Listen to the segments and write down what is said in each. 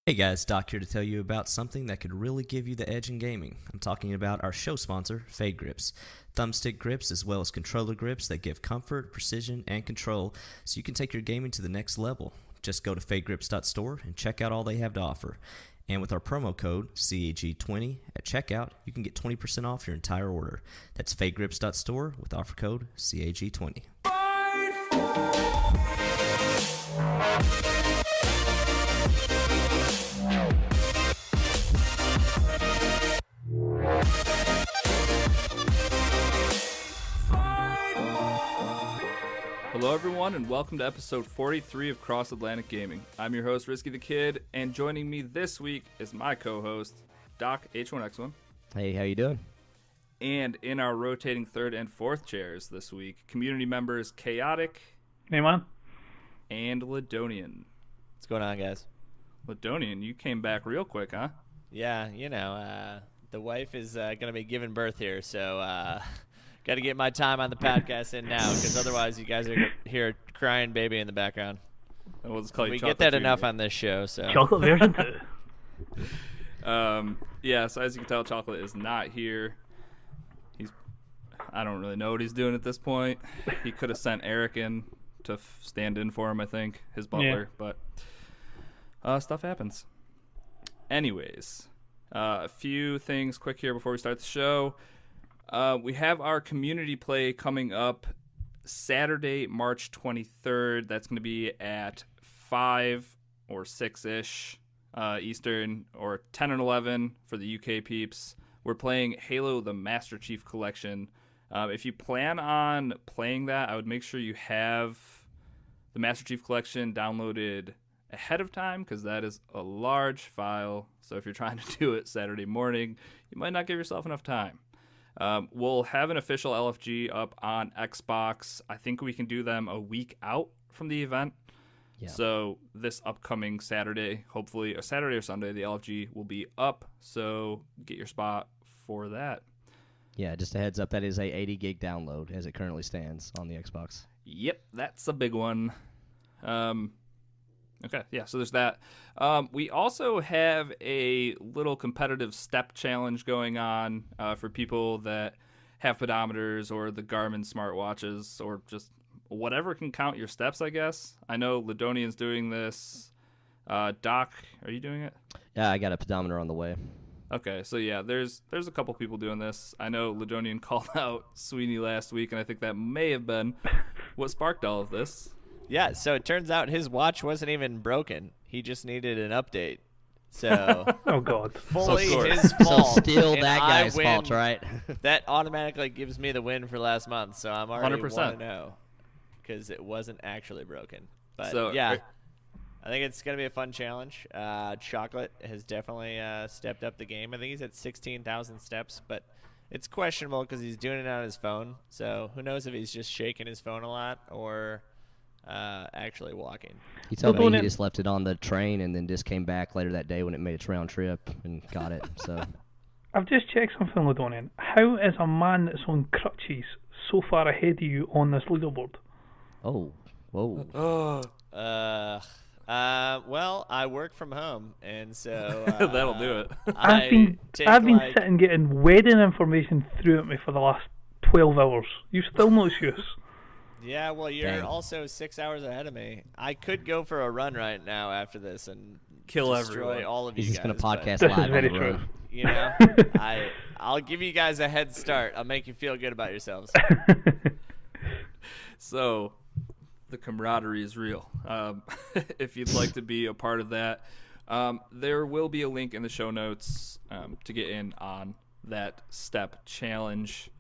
Hey guys, Doc here to tell you about something that could really give you the edge in gaming. I'm talking about our show sponsor, Fade Grips. Thumbstick grips as well as controller grips that give comfort, precision, and control so you can take your gaming to the next level. Just go to fadegrips.store and check out all they have to offer. And with our promo code, CAG20, at checkout, you can get 20% off your entire order. That's fadegrips.store with offer code CAG20. Hello everyone and welcome to episode 43 of Cross Atlantic Gaming. I'm your host Risky the Kid, and joining me this week is my co-host Doc H1X1. Hey, how you doing? And in our rotating third and fourth chairs this week, community members Chaotic Hey man. and Ladonian. What's going on, guys? Ladonian, you came back real quick, huh? Yeah, the wife is going to be giving birth here, so got to get my time on the podcast in now, because otherwise you guys are going to hear a crying baby in the background. We'll just call you We Chocolate get that Junior. enough on this show, so. Chocolate version 2. Yeah, so as you can tell, Chocolate is not here. I don't really know what he's doing at this point. He could have sent Eric in to stand in for him, I think, his butler, but stuff happens. Anyways, a few things quick here before we start the show. We have our community play coming up Saturday, March 23rd. That's going to be at 5 or 6-ish Eastern, or 10 and 11 for the UK peeps. We're playing Halo the Master Chief Collection. If you plan on playing that, I would make sure you have the Master Chief Collection downloaded ahead of time, because that is a large file. So if you're trying to do it Saturday morning, you might not give yourself enough time. We'll have an official LFG up on Xbox. I think we can do them a week out from the event. Yeah. So this upcoming Saturday, hopefully a Saturday or Sunday, the LFG will be up. So get your spot for that. Yeah, just a heads up, that is a 80 gig download as it currently stands on the Xbox. Yep, that's a big one. Okay, yeah, so there's that. We also have a little competitive step challenge going on for people that have pedometers or the Garmin smartwatches, or just whatever can count your steps, I guess. I know Ladonian's doing this. Doc, are you doing it? Yeah, I got a pedometer on the way. Okay, so yeah, there's a couple people doing this. I know Ladonian called out Sweeney last week, and I think that may have been what sparked all of this. Yeah, so it turns out his watch wasn't even broken. He just needed an update. So Oh god. fully Of course. his So fault. still and that I guy's win. fault, right? That automatically gives me the win for last month. So I'm already 100%. 1-0 because it wasn't actually broken. But So, yeah, I think it's going to be a fun challenge. Chocolate has definitely stepped up the game. I think he's at 16,000 steps, but it's questionable because he's doing it on his phone. So who knows if he's just shaking his phone a lot or actually walking. He told Well, me he don't it- just left it on the train and then just came back later that day when it made its round trip and got it. So I've just checked something, Ladonian. How is a man that's on crutches so far ahead of you on this leaderboard? oh, whoa. Well, I work from home, and so That'll do it. I've been take, sitting getting wedding information through at me for the last 12 hours. You still not sure? Yeah, well, you're Dang. also 6 hours ahead of me. I could go for a run right now after this and Kill destroy everyone. all of He's you just guys. going to podcast This is live on very the true. road. But, you know, I'll give you guys a head start. I'll make you feel good about yourselves. So, the camaraderie is real. If you'd like to be a part of that, there will be a link in the show notes to get in on that step challenge.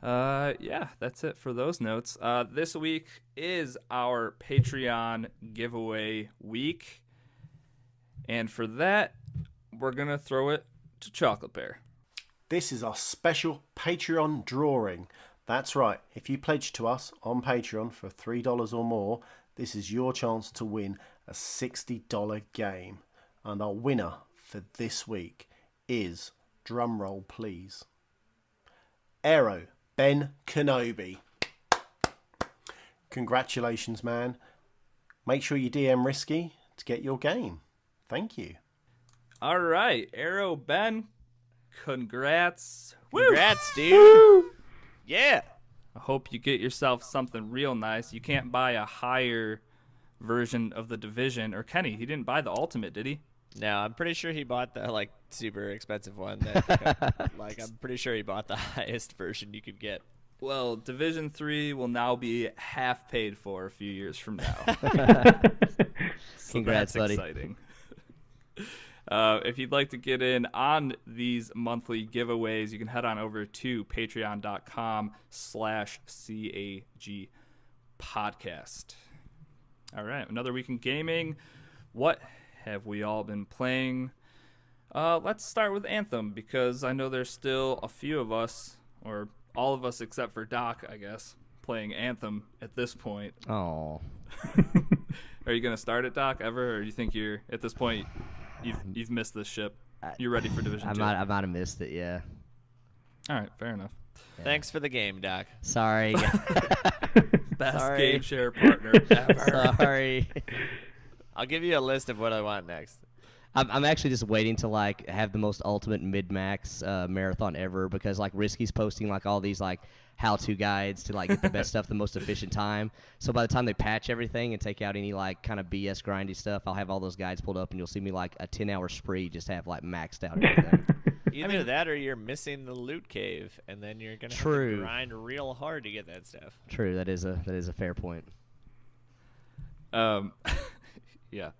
Yeah, that's it for those notes. This week is our Patreon giveaway week. And for that, we're going to throw it to Chocolate Bear. This is our special Patreon drawing. That's right, if you pledge to us on Patreon for $3 or more, this is your chance to win a $60 game. And our winner for this week is, drumroll please, Aero Ben Kenobi. Congratulations, man. Make sure you DM Risky to get your game. Thank you. All right, Arrow Ben, congrats. Congrats, dude. Yeah. I hope you get yourself something real nice. You can't buy a higher version of the Division. Or Kenny, he didn't buy the Ultimate, did he? No, I'm pretty sure he bought the like super expensive one. That, like I'm pretty sure he bought the highest version you could get. Well, Division 3 will now be half paid for a few years from now. So Congrats, that's buddy. exciting. If you'd like to get in on these monthly giveaways, you can head on over to patreon.com/CAG podcast. All right, another week in gaming. What have we all been playing? Let's start with Anthem, because I know there's still a few of us, or all of us except for Doc, I guess, playing Anthem at this point. Oh, Are you going to start it, Doc, ever? Or do you think you're, at this point, you've missed this ship? You're ready for Division 2? I might have missed it. Yeah. All right, fair enough. Thanks for the game, Doc. Sorry. Best Sorry. game share partner ever. Sorry. I'll give you a list of what I want next. I'm actually just waiting to like have the most ultimate mid-max marathon ever, because like Risky's posting like all these like how-to guides to like get the best stuff the most efficient time. So by the time they patch everything and take out any like kind of BS grindy stuff, I'll have all those guides pulled up and you'll see me like a 10-hour spree just have like maxed out everything. Either that or you're missing the loot cave, and then you're gonna have True. to grind real hard to get that stuff. True, that is a fair point. Yeah.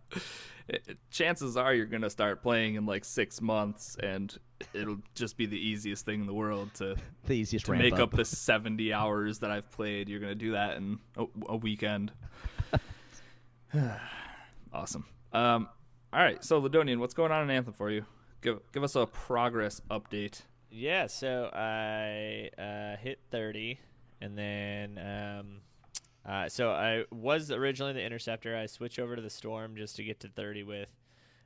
Chances are you're going to start playing in like 6 months, and it'll just be the easiest thing in the world to The easiest to ramp make up. up the 70 hours that I've played. You're going to do that in a weekend. Awesome. All right, so Ladonian, what's going on in Anthem for you? Give us a progress update. Yeah, so I hit 30, and then so I was originally the Interceptor. I switched over to the Storm just to get to 30 with,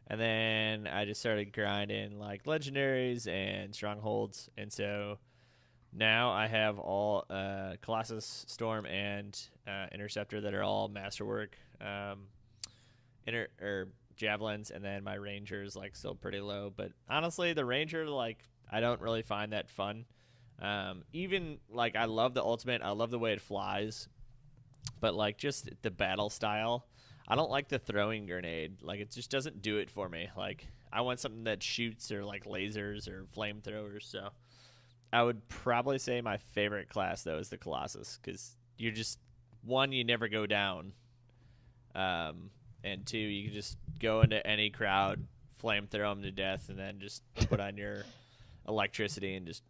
and then I just started grinding like legendaries and strongholds, and so now I have all Colossus, Storm, and Interceptor that are all masterwork, javelins, and then my Ranger's like still pretty low. But honestly, the Ranger, like, I don't really find that fun. Even like I love the ultimate, I love the way it flies, but like just the battle style, I don't like the throwing grenade. Like it just doesn't do it for me. Like I want something that shoots, or like lasers or flamethrowers. So I would probably say my favorite class though is the Colossus, because you're just, one, you never go down, and two, you can just go into any crowd, flamethrow them to death, and then just put on your electricity and just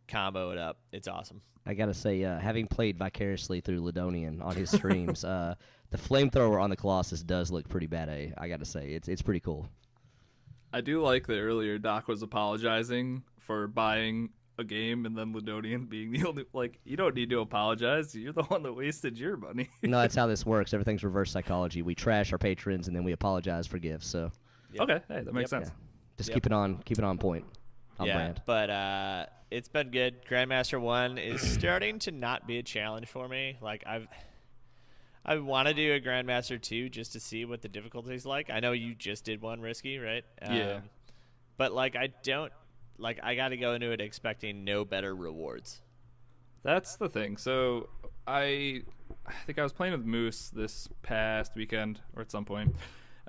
combo it up. It's awesome. I gotta say, having played vicariously through Ladonian on his streams, the flamethrower on the Colossus does look pretty bad. I gotta say, it's pretty cool. I do like that earlier Doc was apologizing for buying a game, and then Ladonian being the only, like, you don't need to apologize. You're the one that wasted your money. No, that's how this works. Everything's reverse psychology. We trash our patrons and then we apologize for gifts. So Yep. Okay, hey, that makes Yep. sense. just Yep. keep it on point. On brand. But it's been good. Grandmaster 1 is starting to not be a challenge for me. Like I want to do a Grandmaster 2 just to see what the difficulty's like. I know you just did one, Risky, right? Yeah. But like I don't, like I got to go into it expecting no better rewards. That's the thing. So I think I was playing with Moose this past weekend or at some point,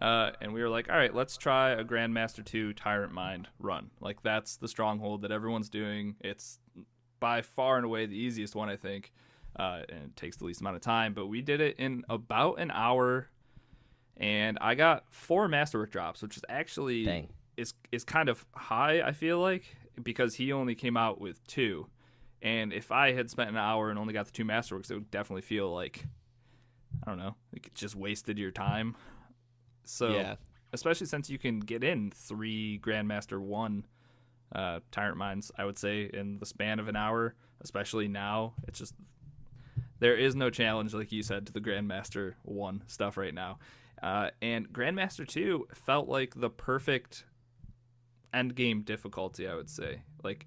and we were like, all right, let's try a Grandmaster 2 Tyrant Mind run. Like, that's the stronghold that everyone's doing. It's by far and away the easiest one, I think, and it takes the least amount of time. But we did it in about an hour, and I got 4 Masterwork drops, which is actually Dang. is kind of high, I feel like, because he only came out with 2. And if I had spent an hour and only got the 2 Masterworks, it would definitely feel like, I don't know, like it just wasted your time. So, Yeah. especially since you can get in 3 Grandmaster 1 Tyrant Minds, I would say, in the span of an hour, especially now. It's just, there is no challenge, like you said, to the Grandmaster 1 stuff right now. And Grandmaster 2 felt like the perfect endgame difficulty, I would say. Like,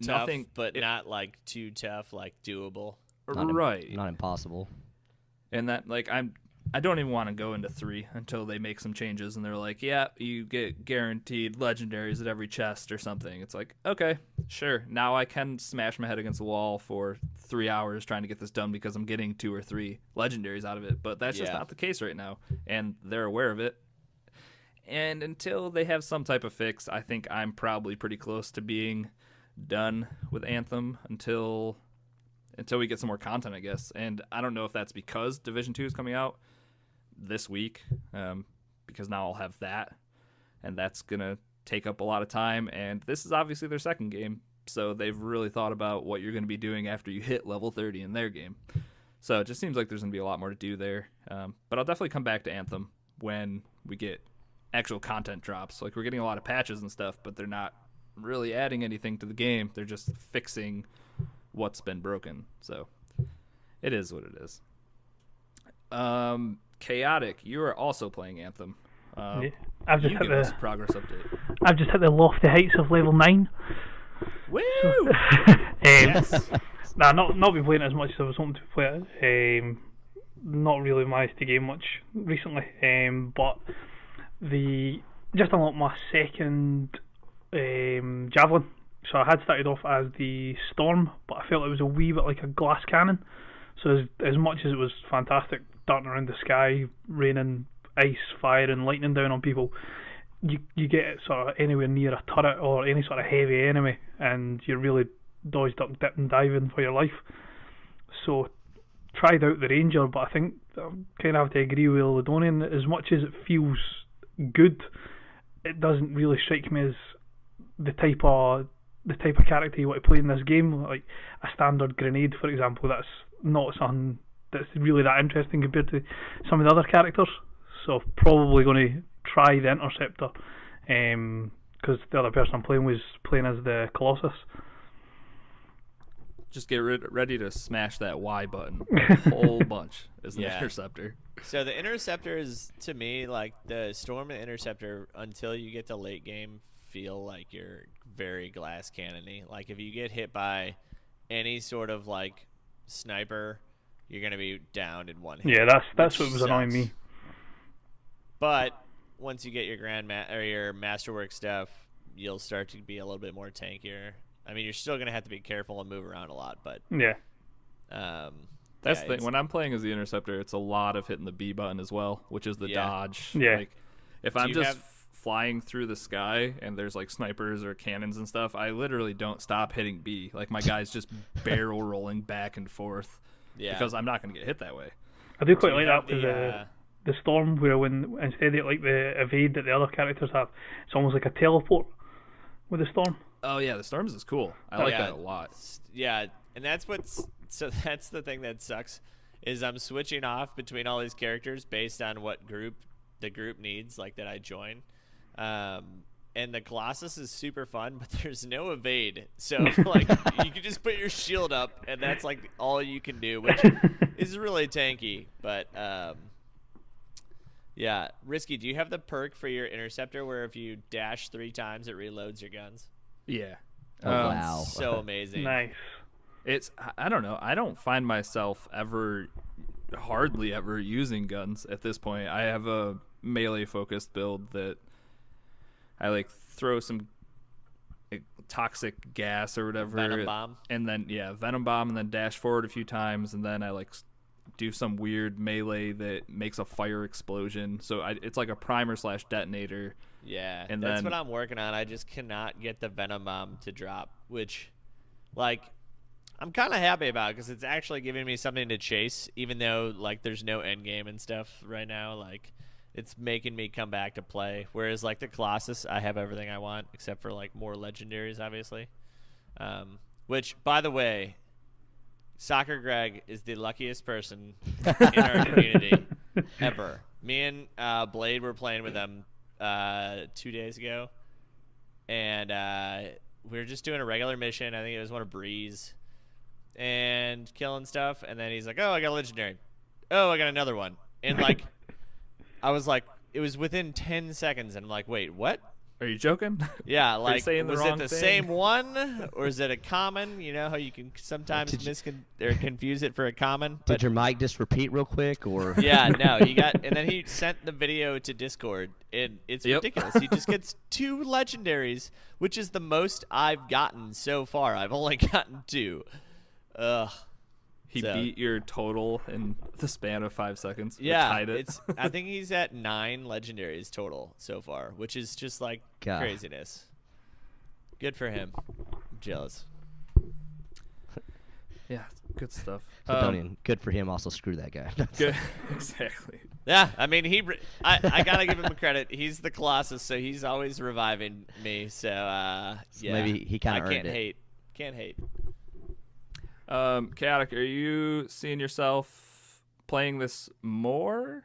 Tough, nothing, but not like too tough, like doable. Not right. Not impossible. And that, like, I don't even want to go into 3 until they make some changes and they're like, yeah, you get guaranteed legendaries at every chest or something. It's like, okay, sure. Now I can smash my head against the wall for 3 hours trying to get this done because I'm getting 2 or 3 legendaries out of it. But that's just not the case right now. And they're aware of it. And until they have some type of fix, I think I'm probably pretty close to being done with Anthem until we get some more content, I guess. And I don't know if that's because Division 2 is coming out this week, because now I'll have that, and that's going to take up a lot of time. And this is obviously their second game, so they've really thought about what you're going to be doing after you hit level 30 in their game. So it just seems like there's going to be a lot more to do there. But I'll definitely come back to Anthem when we get actual content drops. Like, we're getting a lot of patches and stuff, but they're not really adding anything to the game. They're just fixing what's been broken. So it is what it is. Chaotic, you are also playing Anthem. I've just hit us a progress update. I've just hit the lofty heights of level 9. Woo! Yes. Nah, not been playing it as much as I was hoping to play it. Not really managed to game much recently. But just unlocked my second javelin. So I had started off as the Storm, but I felt it was a wee bit like a glass cannon. So as much as it was fantastic darting around the sky, raining ice, fire and lightning down on people, you get it sort of anywhere near a turret or any sort of heavy enemy and you're really dodged up, dip and diving for your life. So tried out the Ranger, but I think I kind of have to agree with Ladonian. As much as it feels good, it doesn't really strike me as the type of character you want to play in this game. Like a standard grenade, for example, that's not something that's really that interesting compared to some of the other characters. So probably going to try the Interceptor, because the other person I'm playing was playing as the Colossus. Just get ready to smash that Y button a whole bunch as the Interceptor. So the Interceptor is, to me, like the Storm and Interceptor, until you get to late game, feel like you're very glass cannon-y. Like if you get hit by any sort of like sniper, you're gonna be downed in one hit. Yeah, that's what was annoying me. But once you get your your masterwork stuff, you'll start to be a little bit more tankier. I mean, you're still gonna have to be careful and move around a lot, but yeah. That's the thing. When I'm playing as the Interceptor, it's a lot of hitting the B button as well, which is the dodge. Yeah. Like if I'm just flying through the sky and there's like snipers or cannons and stuff, I literally don't stop hitting B. Like my guy's just barrel rolling back and forth because I'm not going to get hit that way. I do quite like that with the Storm, where when instead of like the evade that the other characters have, it's almost like a teleport with the Storm. Oh yeah, the Storms is cool. I like that a lot. Yeah, and that's that's the thing that sucks, is I'm switching off between all these characters based on what the group needs, like that I join. And the Colossus is super fun, but there's no evade. So like you can just put your shield up and that's like all you can do, which is really tanky. But yeah, Risky, do you have the perk for your Interceptor where if you dash 3 times it reloads your guns? Yeah. Oh, wow. So amazing. Nice. I don't know. I don't find myself hardly ever using guns at this point. I have a melee focused build that I like throw some toxic gas or whatever, Venom Bomb, and then Venom Bomb, and then dash forward a few times, and then I like do some weird melee that makes a fire explosion. So it's like a primer / detonator. Yeah, and that's what I'm working on. I just cannot get the Venom Bomb to drop, which, like, I'm kind of happy about because it's actually giving me something to chase, even though like there's no end game and stuff right now. Like, it's making me come back to play. Whereas like the Colossus, I have everything I want except for like more legendaries, obviously. Which, by the way, Soccer Greg is the luckiest person in our community ever. Me and Blade were playing with them 2 days ago, and we were just doing a regular mission. I think it was one of Breeze, and killing stuff. And then he's like, "Oh, I got a legendary. Oh, I got another one." And like, I was like, it was within 10 seconds, and I'm like, "Wait, what? Are you joking? Yeah, Are you like, saying the was wrong it the thing? same one, or is it a common? You know how you can sometimes confuse it for a common. Did But your mic just repeat real quick, or? yeah, no, and then he sent the video to Discord, and it's Yep. ridiculous. He just gets 2 legendaries, which is the most I've gotten so far. I've only gotten 2. Ugh. He So- beat your total in the span of 5 seconds. Or Yeah, tied it. I think he's at 9 legendaries total so far, which is just like God. craziness. Good for him. I'm jealous. Yeah, good stuff. Sidonian. Good for him. Also, screw that guy. Good. Exactly. Yeah, I mean, I gotta give him credit. He's the Colossus, so he's always reviving me. So yeah, maybe he kinda I can't earned it. hate. Can't hate. Chaotic, are you seeing yourself playing this more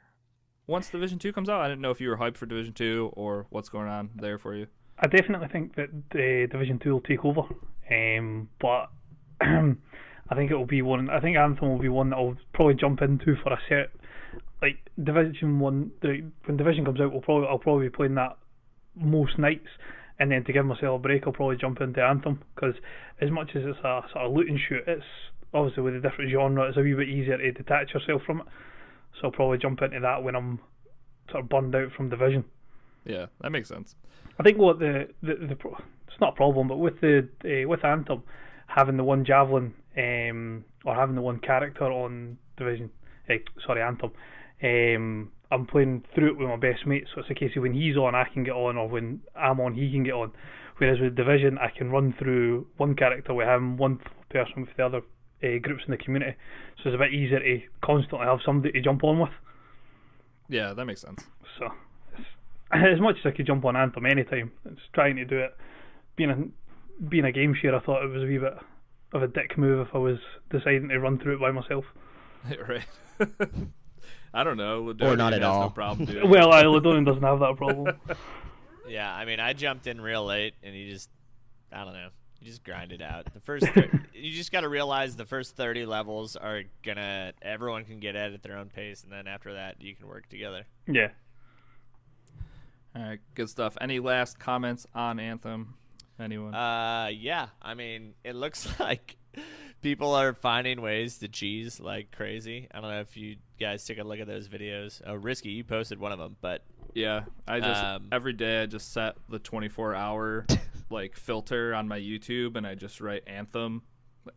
once Division 2 comes out? I didn't know if you were hyped for Division 2 or what's going on there for you. I definitely think that Division 2 will take over, but I think it will be one. I think Anthem will be one that I'll probably jump into for a set. Like Division 1, when Division comes out, I'll probably be playing that most nights, and then to give myself a break, I'll probably jump into Anthem, because as much as it's a sort of loot and shoot, it's obviously with a different genre, it's a wee bit easier to detach yourself from it. So I'll probably jump into that when I'm sort of burned out from Division. Yeah, that makes sense. I think what it's not a problem, but with with Anthem having the one javelin or having the one character on Division, Anthem, I'm playing through it with my best mate, so it's a case of when he's on I can get on, or when I'm on he can get on. Whereas with Division I can run through one character with him, one person with the other groups in the community, so it's a bit easier to constantly have somebody to jump on with. Yeah, that makes sense. So as much as I could jump on Anthem anytime, it's trying to do it. Being a game share, I thought it was a wee bit of a dick move if I was deciding to run through it by myself. Right. I don't know. Or not at has all. No problem doing it. Well, Ladonian doesn't have that problem. Yeah, I mean, I jumped in real late, and I don't know. You just grind it out. The first, you just got to realize the first 30 levels are everyone can get at their own pace, and then after that, you can work together. Yeah. All right, good stuff. Any last comments on Anthem? Anyone? Yeah. I mean, it looks like people are finding ways to cheese like crazy. I don't know if you guys took a look at those videos. Oh, Risky, you posted one of them, but yeah, I just every day I just set the 24-hour filter on my YouTube, and I just write Anthem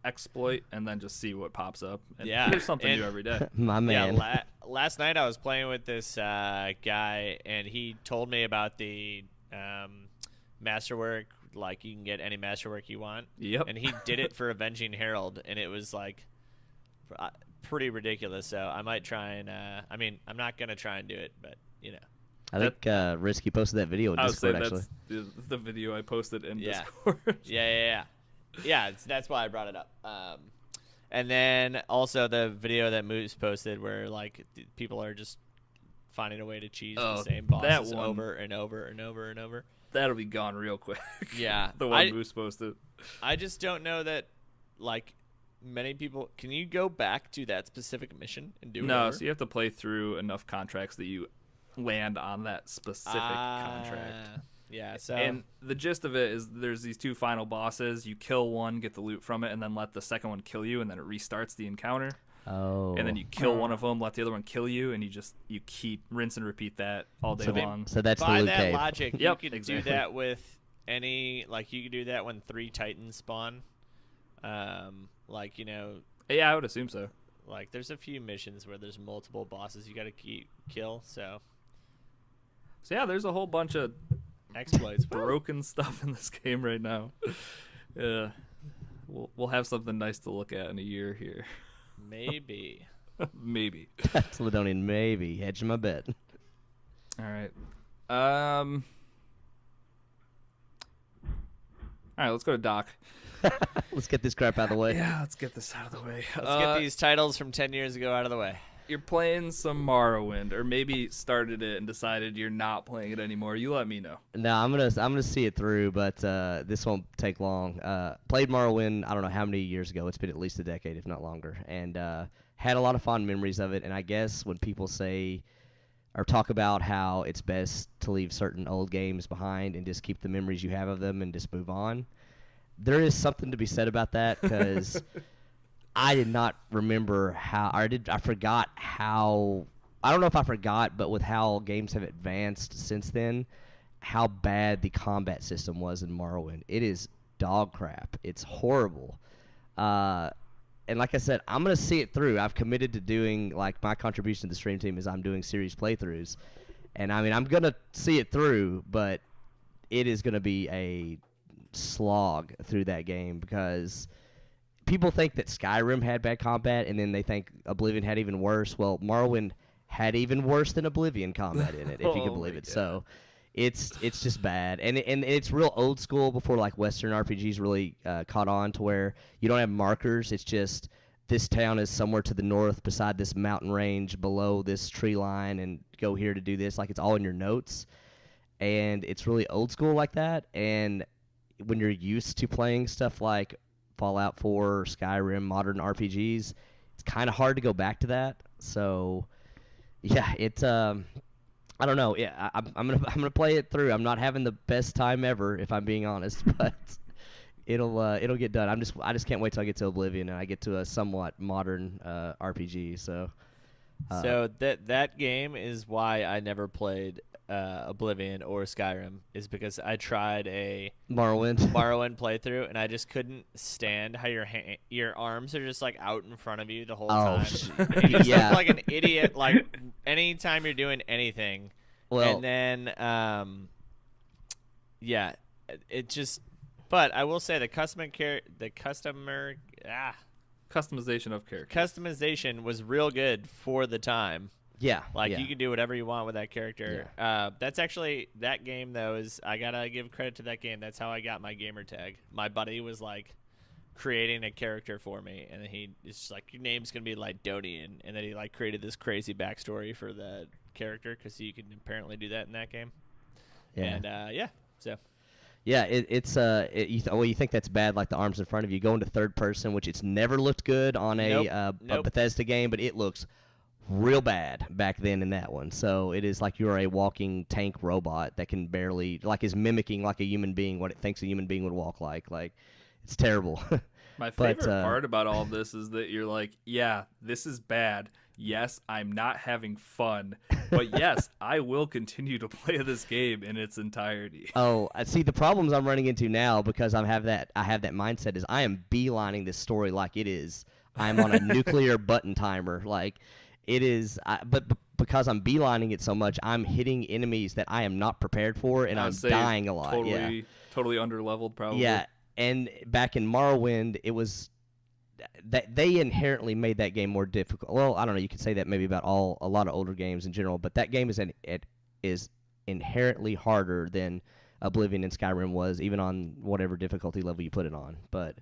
exploit and then just see what pops up. And Yeah, there's something new every day. My man. yeah, last night I was playing with this guy, and he told me about the masterwork. Like, you can get any masterwork you want. Yep. And he did it for Avenging Herald, and it was like pretty ridiculous. So I might try and I mean, I'm not gonna try and do it, but you know. I think Risky posted that video in I would say Discord, actually. that's the video I posted in Yeah. Discord. Yeah. That's why I brought it up. And then also the video that Moose posted, where people are just finding a way to cheese the same bosses one. over and over and over and over. That'll be gone real quick. Yeah, The one Moose posted. I just don't know that many people. Can you go back to that specific mission and do it? No, over? so you have to play through enough contracts that you land on that specific contract. Yeah, so And the gist of it is there's these 2 final bosses. You kill one, get the loot from it, and then let the second one kill you, and then it restarts the encounter. Oh. And then you kill one of them, let the other one kill you, and you keep rinse and repeat that all day long. So that's the by loot that cave. logic, Yep, you could exactly. do that with any. You could do that when 3 Titans spawn. Yeah, I would assume so. There's a few missions where there's multiple bosses you got to kill. So So yeah, there's a whole bunch of exploits. broken stuff in this game right now. We'll have something nice to look at in a year here. Maybe. Maybe. Ladonian, maybe. Hedging my bet. All right. All right, let's go to Doc. Let's get this crap out of the way. Yeah, let's get this out of the way. Let's get these titles from 10 years ago out of the way. You're playing some Morrowind, or maybe started it and decided you're not playing it anymore. You let me know. No, I'm gonna see it through, but this won't take long. Played Morrowind, I don't know how many years ago. It's been at least a decade, if not longer, and had a lot of fond memories of it. And I guess when people say or talk about how it's best to leave certain old games behind and just keep the memories you have of them and just move on. There is something to be said about that because I did not remember how, I forgot how, I don't know if I forgot, but with how games have advanced since then, how bad the combat system was in Morrowind. It is dog crap. It's horrible. And like I said, I'm going to see it through. I've committed to doing, like, my contribution to the stream team is I'm doing series playthroughs. And, I mean, I'm going to see it through, but it is going to be a slog through that game because people think that Skyrim had bad combat, and then they think Oblivion had even worse. Well, Morrowind had even worse than Oblivion combat in it, if you can believe it. God. So it's just bad. And it's real old school before, like, Western RPGs really caught on to where you don't have markers. It's just this town is somewhere to the north beside this mountain range below this tree line, and go here to do this. Like, it's all in your notes. And it's really old school like that. And when you're used to playing stuff like Fallout 4, Skyrim, modern RPGs, it's kind of hard to go back to that. So, yeah, it's I don't know. Yeah, I'm gonna play it through. I'm not having the best time ever, if I'm being honest, but it'll get done. I just can't wait till I get to Oblivion and I get to a somewhat modern RPG. So that game is why I never played Oblivion or Skyrim, is because I tried a Morrowind playthrough and I just couldn't stand how your arms are just like out in front of you the whole time. And you just look like an idiot like anytime you're doing anything. Well, and then it just. But I will say the customization of character. Customization was real good for the time. Yeah. You can do whatever you want with that character. Yeah. That's actually, that game, though, is, I got to give credit to that game. That's how I got my gamer tag. My buddy was, like, creating a character for me, and he is just like, your name's going to be, like, Dodian. And then he, like, created this crazy backstory for the character, because you can apparently do that in that game. Yeah. And, so. Yeah, you think that's bad, like the arms in front of you. Go into third person, which it's never looked good on a Bethesda game, but it looks real bad back then in that one. So it is like you're a walking tank robot that can barely, like, is mimicking like a human being what it thinks a human being would walk like. Like, it's terrible. My favorite part about all this is that you're like, yeah, this is bad. Yes, I'm not having fun, but yes, I will continue to play this game in its entirety. Oh, see, the problems I'm running into now because I have that mindset is I am beelining this story like it is. I'm on a nuclear button timer, like it is. But because I'm beelining it so much, I'm hitting enemies that I am not prepared for, and I'm dying a lot. Totally underleveled, probably. Yeah, and back in Morrowind, it was. That they inherently made that game more difficult. Well, I don't know. You could say that maybe about a lot of older games in general, but that game is inherently harder than Oblivion and Skyrim was, even on whatever difficulty level you put it on. But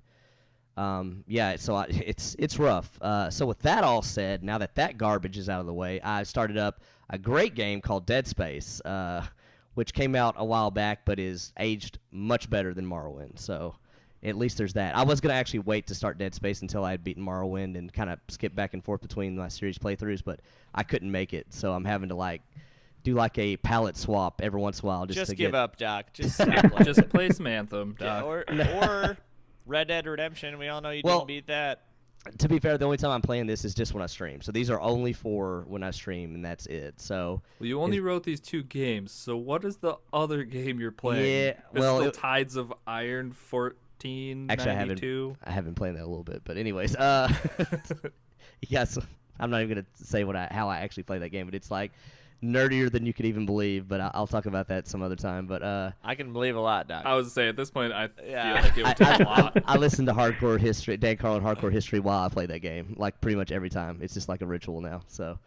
so it's rough. So with that all said, now that garbage is out of the way, I started up a great game called Dead Space, which came out a while back, but is aged much better than Morrowind. So. At least there's that. I was going to actually wait to start Dead Space until I had beaten Morrowind and kind of skip back and forth between my series playthroughs, but I couldn't make it, so I'm having to do a palette swap every once in a while. Just give up, Doc. Just stop playing. Just play some Anthem, Doc. Or Red Dead Redemption. We all know you didn't beat that. To be fair, the only time I'm playing this is just when I stream. So these are only for when I stream, and that's it. So you only wrote these 2 games, so what is the other game you're playing? Yeah, Tides of Iron 1492. I have been playing that a little bit, but anyways, yes, I'm not even gonna say how I actually play that game, but it's like nerdier than you could even believe. But I'll talk about that some other time. But I can believe a lot, Doc. I was saying at this point, I feel like it would take a lot. I listen to Hardcore History, Dan Carlin Hardcore History, while I play that game, like pretty much every time. It's just like a ritual now. So,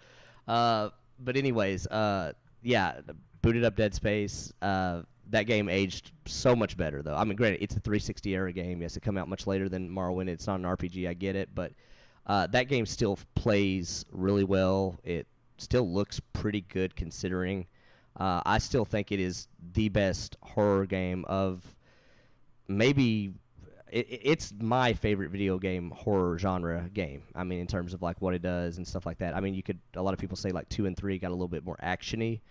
but anyways, booted up Dead Space. That game aged so much better, though. I mean, granted, it's a 360 era game. Yes, it came out much later than Morrowind. It's not an RPG, I get it, but that game still plays really well. It still looks pretty good considering. I still think it is the best horror game of maybe it's my favorite video game horror genre game. I mean, in terms of like what it does and stuff like that. I mean, a lot of people say like 2 and 3 got a little bit more actiony,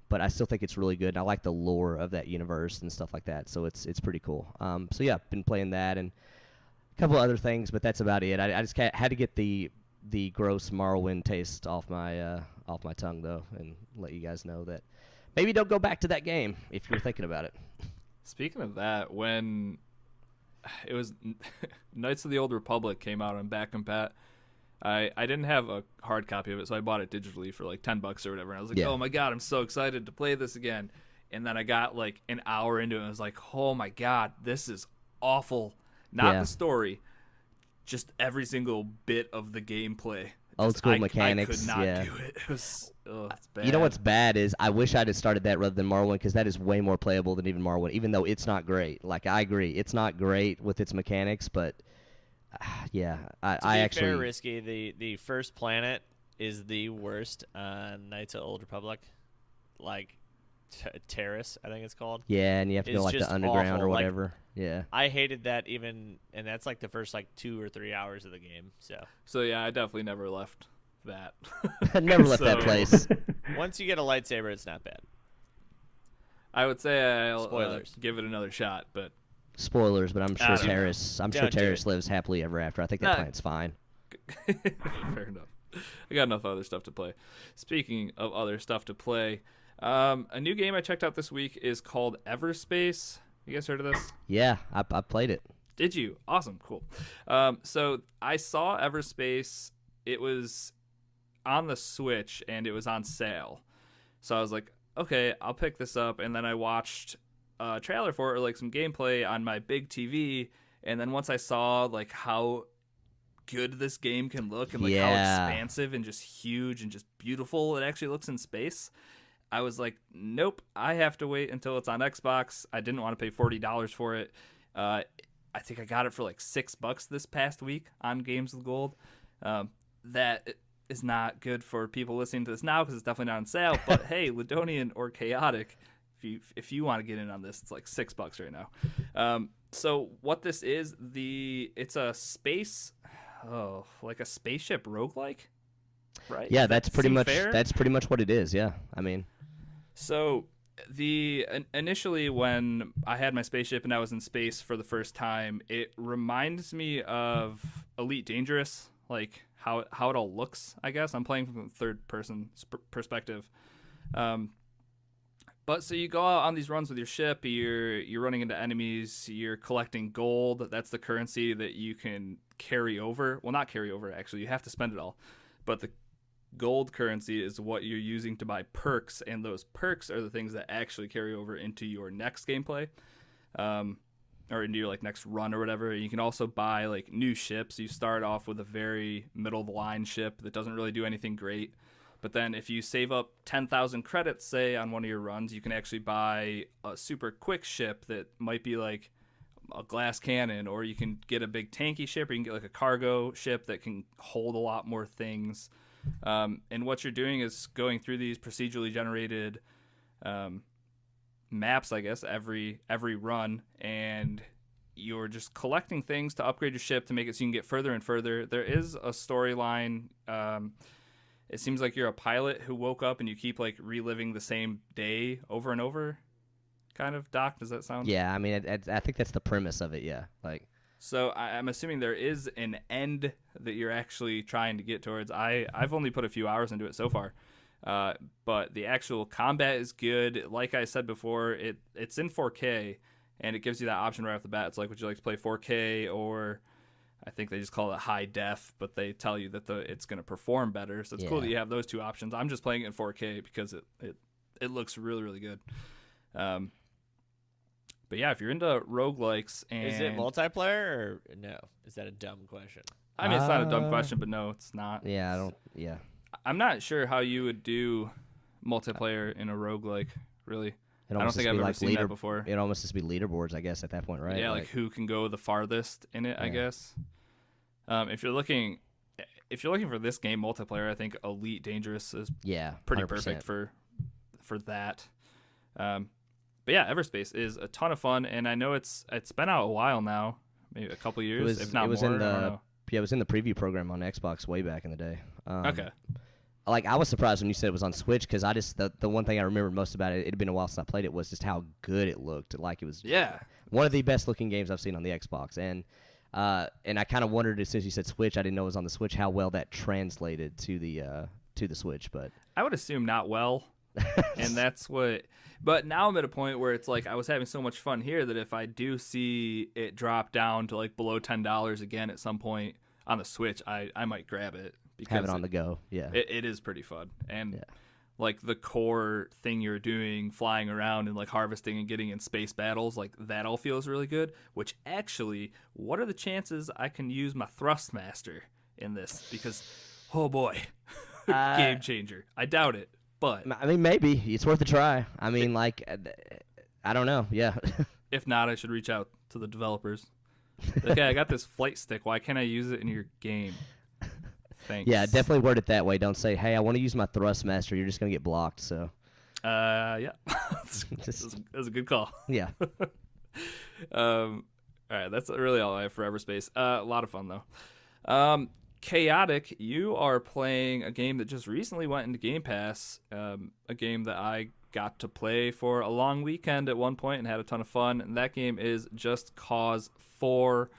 but I still think it's really good. And I like the lore of that universe and stuff like that. So it's pretty cool. So yeah, been playing that and a couple other things, but that's about it. I just had to get the gross Morrowind taste off my tongue though, and let you guys know that maybe don't go back to that game if you're thinking about it. Speaking of that, when it was Knights of the Old Republic came out on Back and Pat, I didn't have a hard copy of it, so I bought it digitally for like $10 or whatever. And I was like, oh my god, I'm so excited to play this again. And then I got like an hour into it, and I was like, oh my god, this is awful. Not the story, just every single bit of the gameplay. Old school mechanics. I could not do it. It was, it's bad. You know what's bad is I wish I'd have started that rather than Morrowind, because that is way more playable than even Morrowind, even though it's not great. Like, I agree, it's not great with its mechanics, but yeah, I actually. To be fair, Risky, the first planet is the worst on Knights of Old Republic. Like, Terrace, I think it's called. Yeah, and you have to go like the underground awful. or whatever. Like, yeah. I hated that even, and that's like the first like 2 or 3 hours of the game. So yeah, I definitely never left that. Never left that place. Once you get a lightsaber, it's not bad. I would say I'll Spoilers. Give it another shot, but Spoilers, but I'm sure don't know. Terrace. I'm sure Don't do Terrace it. lives happily ever after. I think that planet's fine. fair enough. I got enough other stuff to play. Speaking of other stuff to play, a new game I checked out this week is called Everspace. You guys heard of this? Yeah, I played it. Did you? Awesome, cool. So I saw Everspace. It was on the Switch and it was on sale. So I was like, okay, I'll pick this up. And then I watched a trailer for it, or like some gameplay on my big TV. And then once I saw like how good this game can look and like how expansive and just huge and just beautiful it actually looks in space, I was like, nope, I have to wait until it's on Xbox. I didn't want to pay $40 for it. I think I got it for like $6 this past week on Games with Gold. That is not good for people listening to this now because it's definitely not on sale. But hey, Ledonian or Chaotic, if you want to get in on this, it's like $6 right now. So what this is, it's a space, like a spaceship roguelike, right? Yeah, Does that seem fair? pretty much what it is. Yeah, I mean. So initially when I had my spaceship and I was in space for the first time, it reminds me of Elite Dangerous, like how it all looks, I guess. I'm playing from the third person perspective. But so you go out on these runs with your ship, you're running into enemies, you're collecting gold. That's the currency that you can carry over. Well, not carry over, actually. You have to spend it all. But the gold currency is what you're using to buy perks, and those perks are the things that actually carry over into your next gameplay, or into your like next run or whatever. You can also buy like new ships. You start off with a very middle of the line ship that doesn't really do anything great, but then if you save up 10,000 credits, say, on one of your runs, you can actually buy a super quick ship that might be like a glass cannon, or you can get a big tanky ship, or you can get like a cargo ship that can hold a lot more things. And what you're doing is going through these procedurally generated maps, I guess, every run, and you're just collecting things to upgrade your ship to make it so you can get further and further. There is a storyline. It seems like you're a pilot who woke up and you keep like reliving the same day over and over. Kind of, Doc, does that sound? Yeah, I mean, I think that's the premise of it. Yeah, like. So I'm assuming there is an end that you're actually trying to get towards. I've only put a few hours into it so far, but the actual combat is good. Like I said before, it's in 4K, and it gives you that option right off the bat. It's like, would you like to play 4K, or I think they just call it high def, but they tell you that it's going to perform better. So it's cool that you have those two options. I'm just playing it in 4K because it looks really, really good. But yeah, if you're into roguelikes and... Is it multiplayer or no? Is that a dumb question? I mean, it's not a dumb question, but no, it's not. Yeah, I'm not sure how you would do multiplayer in a roguelike, really. I don't think I've ever seen that before. It almost has to be leaderboards, I guess, at that point, right? Yeah, like who can go the farthest in it, I guess. If you're looking for this game multiplayer, I think Elite Dangerous is pretty 100%. Perfect for that. But yeah, Everspace is a ton of fun, and I know it's been out a while now. maybe a couple years, if not it was more. in I don't the know. it was in the preview program on Xbox way back in the day. Okay. Like I was surprised when you said it was on Switch because I just the one thing I remember most about it, it had been a while since I played it, was just how good it looked. Like it was one of the best looking games I've seen on the Xbox, and I kind of wondered as soon as you said Switch, I didn't know it was on the Switch, how well that translated to the Switch, but I would assume not well, and that's what. But now I'm at a point where it's like I was having so much fun here that if I do see it drop down to like below $10 again at some point on the Switch, I might grab it because have it on the go. Yeah, it is pretty fun, and Yeah. like the core thing you're doing, flying around and like harvesting and getting in space battles, like that all feels really good. Which actually, what are the chances I can use my Thrustmaster in this? Because oh boy, game changer. I doubt it, but I mean maybe it's worth a try. I mean like I don't know. Yeah. if not, I should reach out to the developers. Okay, I got this flight stick. Why can't I use it in your game? Thanks. Yeah, definitely word it that way. Don't say, "Hey, I want to use my Thrustmaster." You're just gonna get blocked. So. Yeah. That's a good call. Yeah. All right, that's really all I have for Everspace. A lot of fun though. Chaotic, you are playing a game that just recently went into Game Pass. A game that I got to play for a long weekend at one point and had a ton of fun. And that game is Just Cause 4.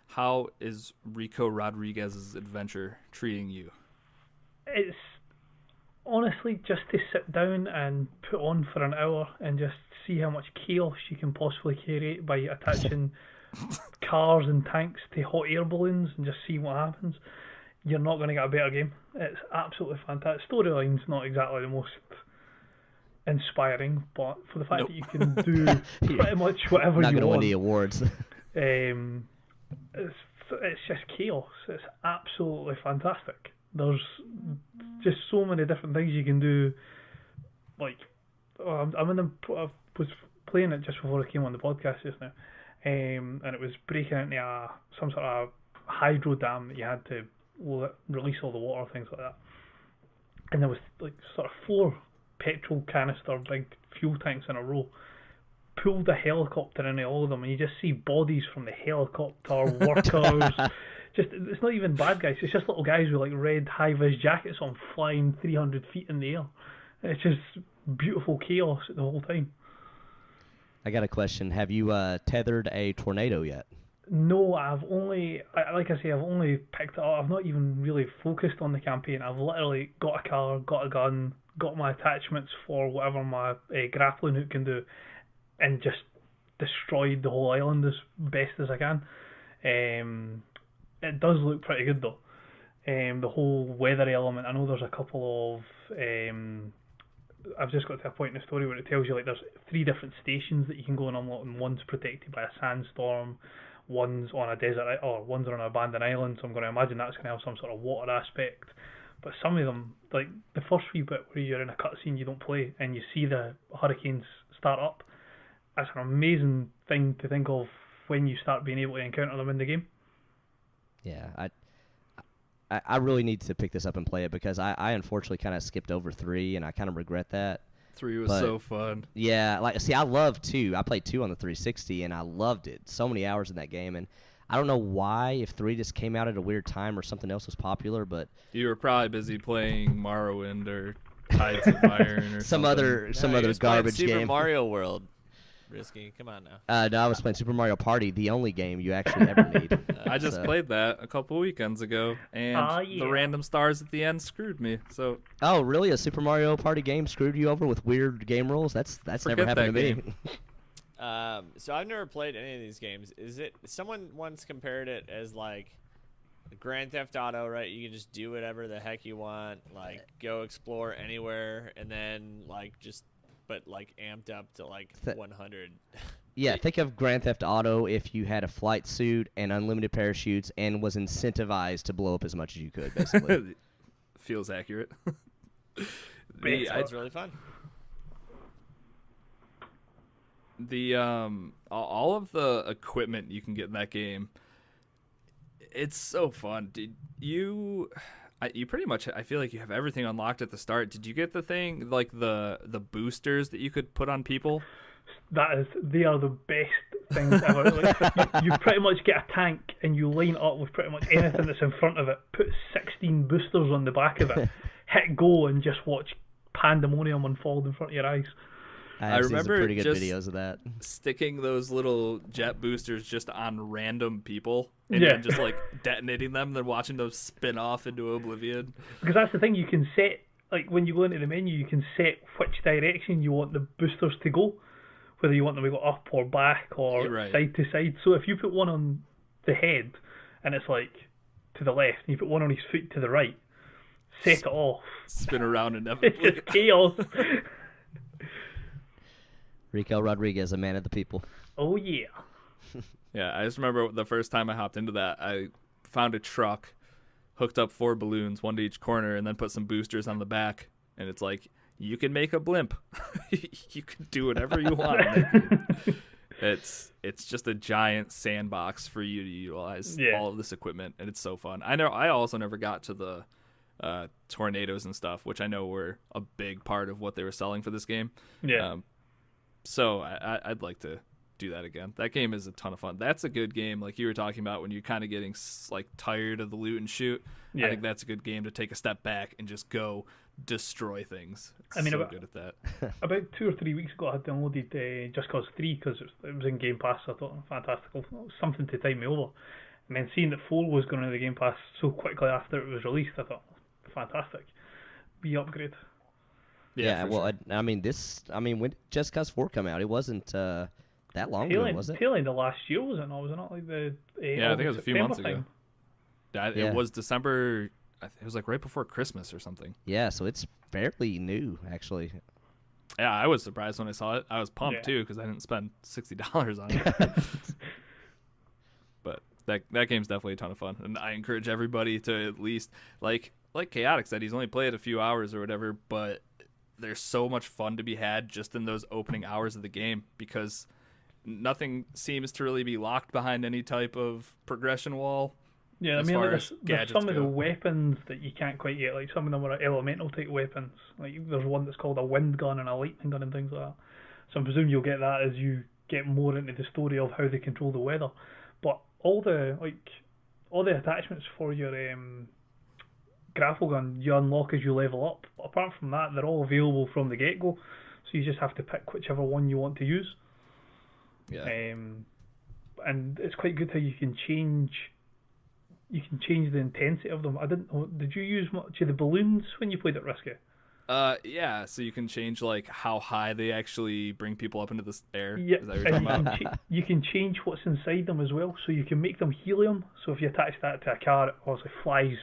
How is Rico Rodriguez's adventure treating you? It's honestly just to sit down and put on for an hour and just see how much chaos you can possibly create by attaching cars and tanks to hot air balloons and just see what happens. You're not going to get a better game. It's absolutely fantastic. Storyline's not exactly the most inspiring, but for the fact that you can do pretty much whatever Not you gonna want, win the awards. it's just chaos. It's absolutely fantastic. There's just so many different things you can do. Like, I was playing it just before I came on the podcast just now, and it was breaking into some sort of hydro dam that you had to release all the water, things like that. And there was like sort of 4 petrol canister big fuel tanks in a row. Pulled a helicopter into all of them, and you just see bodies from the helicopter, workers. Just, it's not even bad guys. It's just little guys with like red high-vis jackets on, flying 300 feet in the air. It's just beautiful chaos the whole time. I got a question. Have you tethered a tornado yet? No, I've only picked it up. I've not even really focused on the campaign. I've literally got a car, got a gun, got my attachments for whatever my grappling hook can do, and just destroyed the whole island as best as I can. It does look pretty good though. The whole weather element, I know there's a couple of I've just got to a point in the story where it tells you like there's 3 different stations that you can go and unlock, and one's protected by a sandstorm, one's on a desert, or one's on an abandoned island, so I'm going to imagine that's going to have some sort of water aspect. But some of them, like the first wee bit where you're in a cutscene you don't play and you see the hurricanes start up, that's an amazing thing to think of when you start being able to encounter them in the game. Yeah, I really need to pick this up and play it because I unfortunately kind of skipped over 3 and I kind of regret that. 3 was so fun. Yeah, like see, I love 2. I played 2 on the 360 and I loved it. So many hours in that game, and I don't know why, if 3 just came out at a weird time or something else was popular, but You were probably busy playing Morrowind or Tides of Iron or some something. other he was playing garbage Super game. Mario World. Risky, come on now. No, I was playing Super Mario Party, the only game you actually ever need. I just played that a couple weekends ago, and the random stars at the end screwed me. So Oh, really? A Super Mario Party game screwed you over with weird game rules? That's never Forget happened that to me. game. So I've never played any of these games. Is it someone once compared it as like Grand Theft Auto, right? You can just do whatever the heck you want, like go explore anywhere, and then like just but like amped up to like 100. Yeah, think of Grand Theft Auto if you had a flight suit and unlimited parachutes and was incentivized to blow up as much as you could, basically. feels accurate. It's really fun. The all of the equipment you can get in that game, it's so fun. Did you pretty much, I feel like you have everything unlocked at the start. Did you get the thing like the boosters that you could put on people? They are the best things ever. Like, you pretty much get a tank and you line it up with pretty much anything that's in front of it. Put 16 boosters on the back of it, hit go, and just watch pandemonium unfold in front of your eyes. I remember some pretty good just videos of that. sticking those little jet boosters just on random people and Yeah. then just like detonating them, then watching them spin off into oblivion. Because that's the thing, you can set, like when you go into the menu, you can set which direction you want the boosters to go, whether you want them to go up or back or Right. side to side. So if you put one on the head and it's like to the left, and you put one on his foot to the right, set it off. Spin around It's inevitably. just chaos. Rico Rodriguez, a man of the people. Oh yeah. Yeah, I just remember the first time I hopped into that, I found a truck, hooked up 4 balloons, one to each corner, and then put some boosters on the back. And it's like, you can make a blimp. You can do whatever you want. It's just a giant sandbox for you to utilize Yeah. all of this equipment, and it's so fun. I know I also never got to the tornadoes and stuff, which I know were a big part of what they were selling for this game. Yeah. So I'd like to do that again. That game is a ton of fun. That's a good game, like you were talking about, when you're kind of getting like tired of the loot and shoot. Yeah. I think that's a good game to take a step back and just go destroy things. It's I mean, so about- good at that. About 2 or 3 weeks ago, I had downloaded Just Cause 3 because it was in Game Pass. So I thought, fantastic, something to time me over. And then seeing that 4 was going into the Game Pass so quickly after it was released, I thought, fantastic, be upgrade. Yeah, for well, sure. I mean, when Just Cause 4 come out, it wasn't that long ago, was it? Tail end of last year, was it not? Was it not like the Yeah, I think it was a few months September ago. time? Yeah. It was December. It was like right before Christmas or something. Yeah, so it's fairly new, actually. Yeah, I was surprised when I saw it. I was pumped Yeah. too because I didn't spend $60 on it. But that game's definitely a ton of fun, and I encourage everybody to at least like Chaotic said, he's only played a few hours or whatever, but there's so much fun to be had just in those opening hours of the game because nothing seems to really be locked behind any type of progression wall. Yeah, I as mean, far like, as there's gadgets some of the go. weapons that you can't quite get. Like some of them are elemental type weapons. Like there's one that's called a wind gun and a lightning gun and things like that. So I'm presuming you'll get that as you get more into the story of how they control the weather. But all the attachments for your grapple gun you unlock as you level up. But apart from that, they're all available from the get go. So you just have to pick whichever one you want to use. Yeah. And it's quite good how you can change the intensity of them. I didn't know, did you use much of the balloons when you played at Risky? Yeah, so you can change like how high they actually bring people up into the air. Yeah, Is that what you're and talking about? you can change what's inside them as well. So you can make them helium. So if you attach that to a car, it obviously flies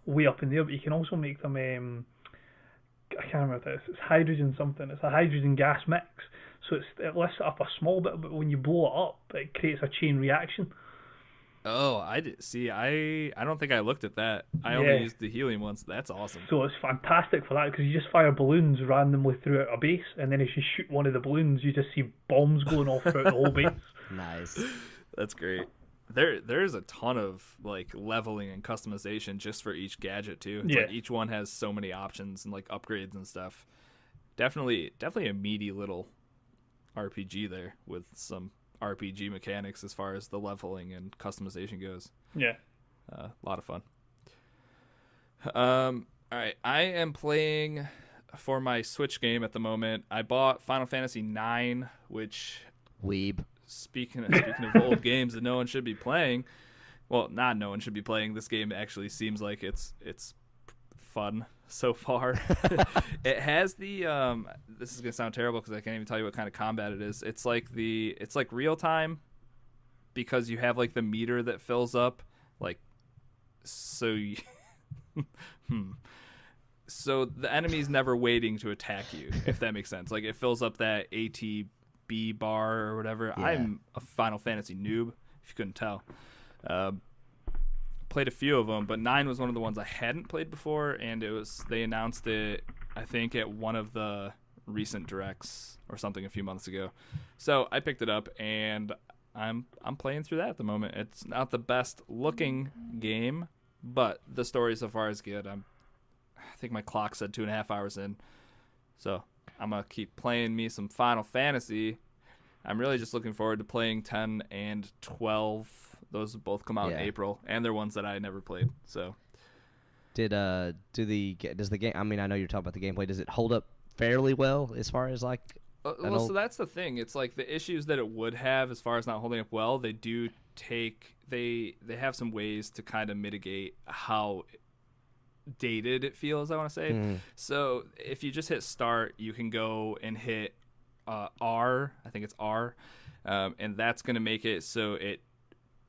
way up in the air. But you can also make them, I can't remember what it is. It's hydrogen something. It's a hydrogen gas mix. So it lifts it up a small bit, but when you blow it up, it creates a chain reaction. Oh, I did see. I don't think I looked at that. I Yeah. only used the helium ones. That's awesome. So it's fantastic for that because you just fire balloons randomly throughout a base, and then as you shoot one of the balloons, you just see bombs going off throughout the whole base. Nice. That's great. There's a ton of like leveling and customization just for each gadget too. It's Yeah. like each one has so many options and like upgrades and stuff. Definitely a meaty little RPG there with some RPG mechanics as far as the leveling and customization goes. Yeah. A lot of fun. All right, I am playing for my Switch game at the moment. I bought Final Fantasy IX, which Weeb. speaking of old games that no one should be playing, well, not no one should be playing. This game actually seems like it's fun so far. It has the this is gonna sound terrible because I can't even tell you what kind of combat it is. It's like real time because you have like the meter that fills up, like so. So the enemy's never waiting to attack you, if that makes sense. Like it fills up that ATB bar or whatever. Yeah. I'm a Final Fantasy noob, if you couldn't tell. Played a few of them, but 9 was one of the ones I hadn't played before, and they announced it, I think, at one of the recent directs or something a few months ago. So I picked it up, and I'm playing through that at the moment. It's not the best looking game, but the story so far is good. I think my clock said 2.5 hours in, so I'm gonna keep playing me some Final Fantasy. I'm really just looking forward to playing 10 and 12. Those both come out in April, and they're ones that I never played. So, does the game? I mean, I know you're talking about the gameplay. Does it hold up fairly well as far as like? Well, so that's the thing. It's like the issues that it would have as far as not holding up well. They do they have some ways to kind of mitigate how dated it feels, I want to say. So if you just hit start, you can go and hit R. I think it's R, and that's going to make it so it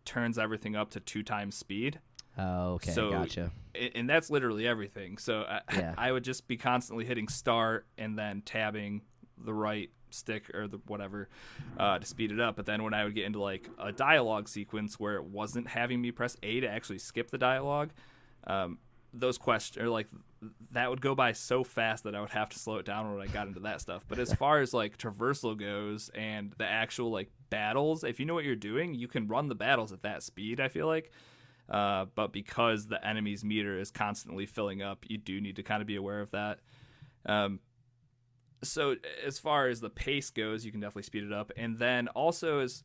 turns everything up to 2 times speed. Oh, okay, so, gotcha. And that's literally everything. So I would just be constantly hitting start and then tabbing the right stick or the whatever to speed it up. But then when I would get into like a dialogue sequence where it wasn't having me press A to actually skip the dialogue, those questions or like that would go by so fast that I would have to slow it down when I got into that stuff. But as far as like traversal goes and the actual like battles, if you know what you're doing, you can run the battles at that speed, I feel like. But because the enemy's meter is constantly filling up, you do need to kind of be aware of that. So as far as the pace goes, you can definitely speed it up. And then also as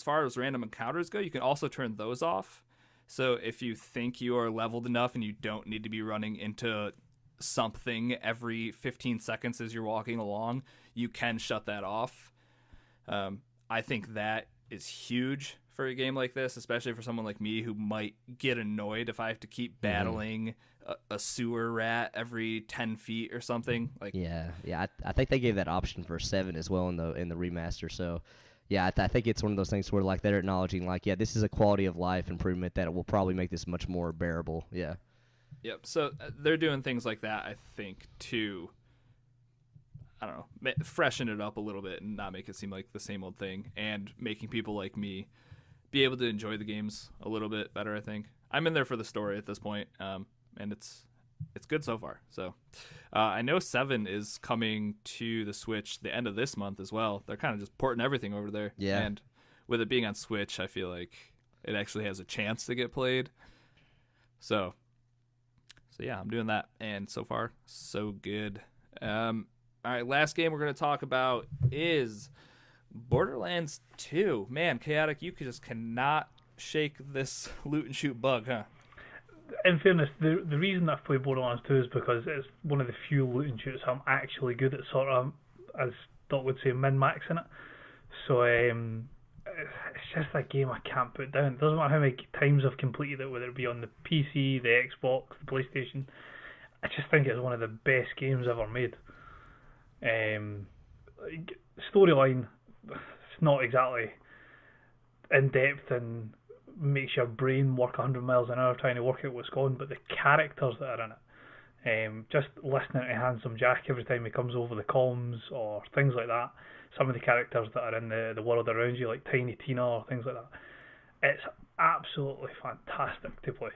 far as random encounters go, you can also turn those off. So if you think you are leveled enough and you don't need to be running into something every 15 seconds as you're walking along, you can shut that off. I think that is huge for a game like this, especially for someone like me who might get annoyed if I have to keep battling a sewer rat every 10 feet or something. Like I think they gave that option for 7 as well in the remaster. So yeah, I think it's one of those things where like they're acknowledging like, yeah, this is a quality of life improvement that will probably make this much more bearable. Yeah. Yep. So they're doing things like that, I think, to, I don't know, freshen it up a little bit and not make it seem like the same old thing, and making people like me be able to enjoy the games a little bit better, I think. I'm in there for the story at this point, and it's good so far. So I know 7 is coming to the Switch the end of this month as well. They're kind of just porting everything over there. Yeah. And with it being on Switch, I feel like it actually has a chance to get played. So yeah, I'm doing that, and so far, so good. All right, last game we're going to talk about is Borderlands 2. Man, Chaotic, you just cannot shake this loot and shoot bug, huh? In fairness, the reason I've played Borderlands 2 is because it's one of the few loot and shoots I'm actually good at, sort of, as Doc would say, min-maxing it. So it's just a game I can't put down. It doesn't matter how many times I've completed it, whether it be on the PC, the Xbox, the PlayStation. I just think it's one of the best games ever made. Storyline, it's not exactly in-depth and makes your brain work 100 miles an hour trying to work out what's going on, but the characters that are in it, just listening to Handsome Jack every time he comes over the comms or things like that, some of the characters that are in the world around you, like Tiny Tina or things like that, it's absolutely fantastic to play.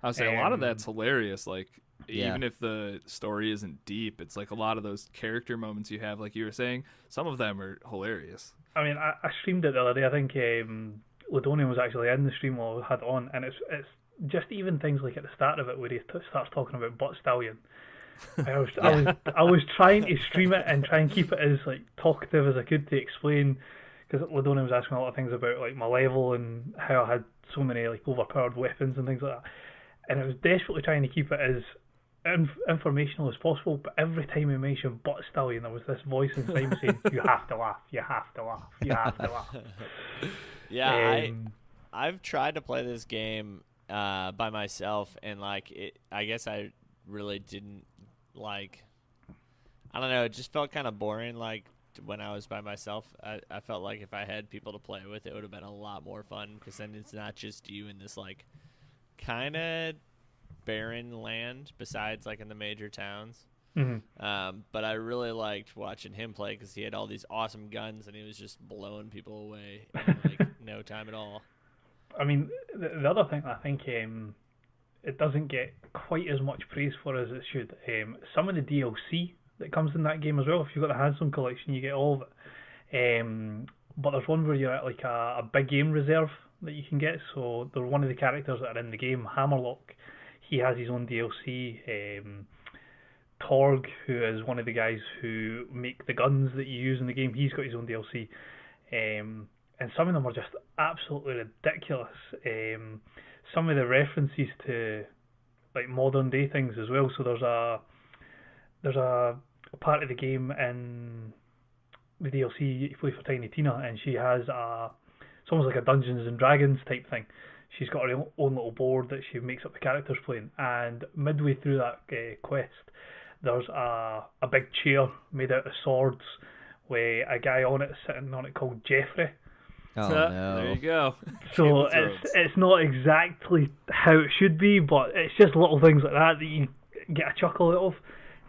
I would say a lot of that's hilarious. Like, even if the story isn't deep, it's like a lot of those character moments you have, like you were saying, some of them are hilarious. I mean, I streamed it the other day. I think Ladonian was actually in the stream while I had it on, and it's just even things like at the start of it where he starts talking about Butt Stallion. I was trying to stream it and try and keep it as like talkative as I could to explain, because Ladonian was asking a lot of things about like my level and how I had so many like overpowered weapons and things like that, and I was desperately trying to keep it as informational as possible, but every time he mentioned Butt Stallion, there was this voice inside me saying, "You have to laugh, you have to laugh, you have to laugh." Yeah, I've tried to play this game by myself, and like I guess I really didn't like. I don't know. It just felt kind of boring. Like when I was by myself, I felt like if I had people to play with, it would have been a lot more fun. Because then it's not just you in this like kind of barren land, besides like in the major towns. Mm-hmm. But I really liked watching him play because he had all these awesome guns and he was just blowing people away in like no time at all. I mean, the other thing I think it doesn't get quite as much praise for as it should. Some of the DLC that comes in that game as well. If you've got the Handsome collection, you get all of it. But there's one where you're at like a big game reserve that you can get. So they're one of the characters that are in the game, Hammerlock. He has his own DLC. Torg, who is one of the guys who make the guns that you use in the game, he's got his own DLC. and some of them are just absolutely ridiculous. Some of the references to like modern day things as well. So there's a part of the game in the DLC you play for Tiny Tina, and she has it's almost like a Dungeons and Dragons type thing. She's got her own little board that she makes up the characters playing, and midway through that quest, there's a big chair made out of swords with a guy on it sitting on it called Jeffrey. Oh no! There you go. So it's not exactly how it should be, but it's just little things like that you get a chuckle out of.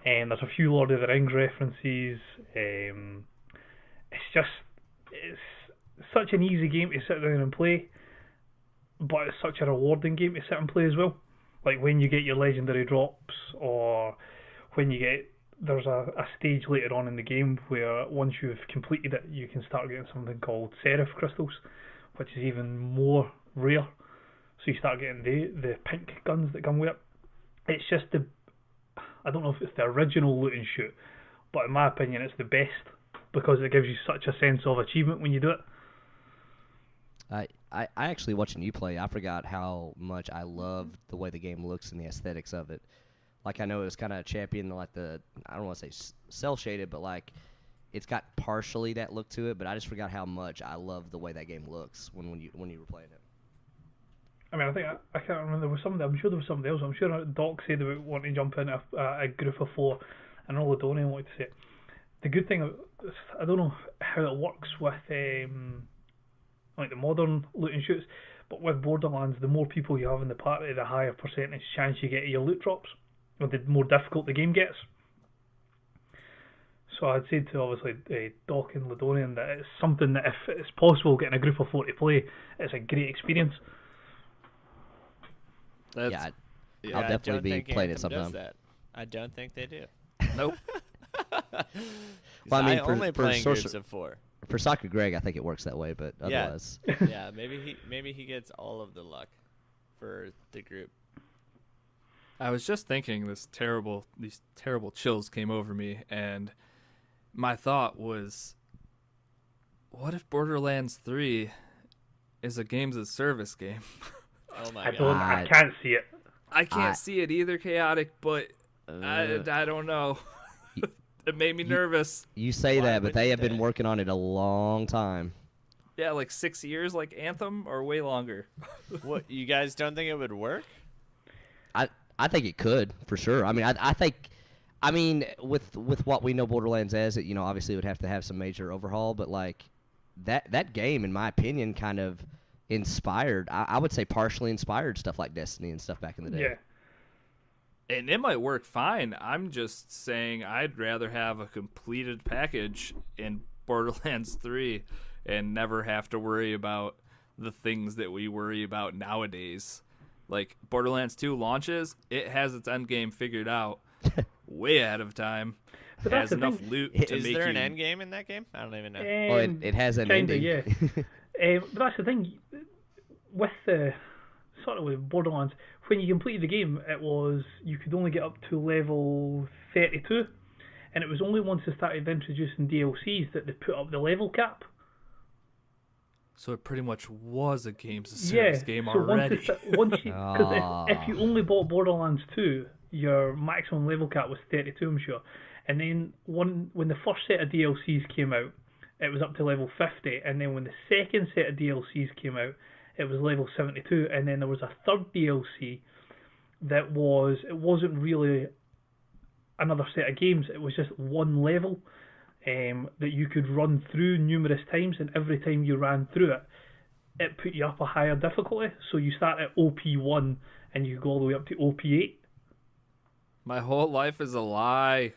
And there's a few Lord of the Rings references. It's such an easy game to sit down and play, but it's such a rewarding game to sit and play as well. Like when you get your legendary drops, or when there's a stage later on in the game where once you've completed it, you can start getting something called Seraph crystals, which is even more rare. So you start getting the pink guns that come with it. It's just I don't know if it's the original loot and shoot, but in my opinion it's the best because it gives you such a sense of achievement when you do it. I actually, watching you play, I forgot how much I loved the way the game looks and the aesthetics of it. Like, I know it was kind of champion, like I don't want to say cel-shaded, but like it's got partially that look to it, but I just forgot how much I love the way that game looks when you were playing it. I mean, I think I can't remember. I'm sure there was somebody else. I'm sure Doc said about wanting to jump in a group of 4, and all the Donnie wanted to say it. The good thing, I don't know how it works with like the modern loot and shoots, but with Borderlands, the more people you have in the party, the higher percentage chance you get of your loot drops, or the more difficult the game gets. So I'd say to obviously Doc and Ladonian that it's something that if it's possible getting a group of 4 to play, it's a great experience. That's, I'll definitely be playing it sometime. Does that. I don't think they do. Nope. Well, I mean, only playing groups of 4. For Soccer Greg, I think it works that way, but otherwise, Yeah, maybe he gets all of the luck for the group. I was just thinking these terrible chills came over me, and my thought was, what if Borderlands 3 is a games as service game? Oh my god. I can't see it. I can't see it either, Chaotic, but I don't know. It made me nervous. You say that, but they have been working on it a long time. Yeah, like 6 years, like Anthem, or way longer. What, you guys don't think it would work? I think it could, for sure. I mean, I think, with what we know Borderlands as, it, obviously it would have to have some major overhaul, but like that game, in my opinion, kind of inspired, I would say partially inspired stuff like Destiny and stuff back in the day. Yeah. And it might work fine. I'm just saying I'd rather have a completed package in Borderlands 3 and never have to worry about the things that we worry about nowadays. Like, Borderlands 2 launches, it has its end game figured out way ahead of time. It has enough loot to make Is there an end game in that game? I don't even know. It has an ending. Yeah. But that's the thing. With with Borderlands, when you completed the game, it was you could only get up to level 32, and it was only once they started introducing DLCs that they put up the level cap. So it pretty much was a games of service game so already. Because if you only bought Borderlands 2, your maximum level cap was 32, I'm sure. And then when the first set of DLCs came out, it was up to level 50, and then when the second set of DLCs came out, it was level 72, and then there was a third DLC that wasn't really another set of games, it was just one level that you could run through numerous times, and every time you ran through it, it put you up a higher difficulty, so you start at OP1 and you go all the way up to OP8. My whole life is a lie.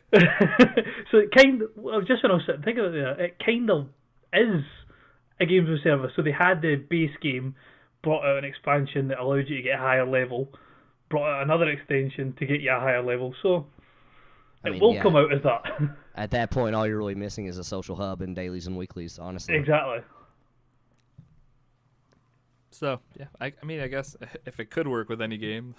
So it just when I was sitting thinking about it, it kind of is a games of service. So they had the base game, brought out an expansion that allowed you to get a higher level, brought out another extension to get you a higher level. So it will come out as that. At that point, all you're really missing is a social hub and dailies and weeklies, honestly. Exactly. So, yeah, I mean, I guess if it could work with any game,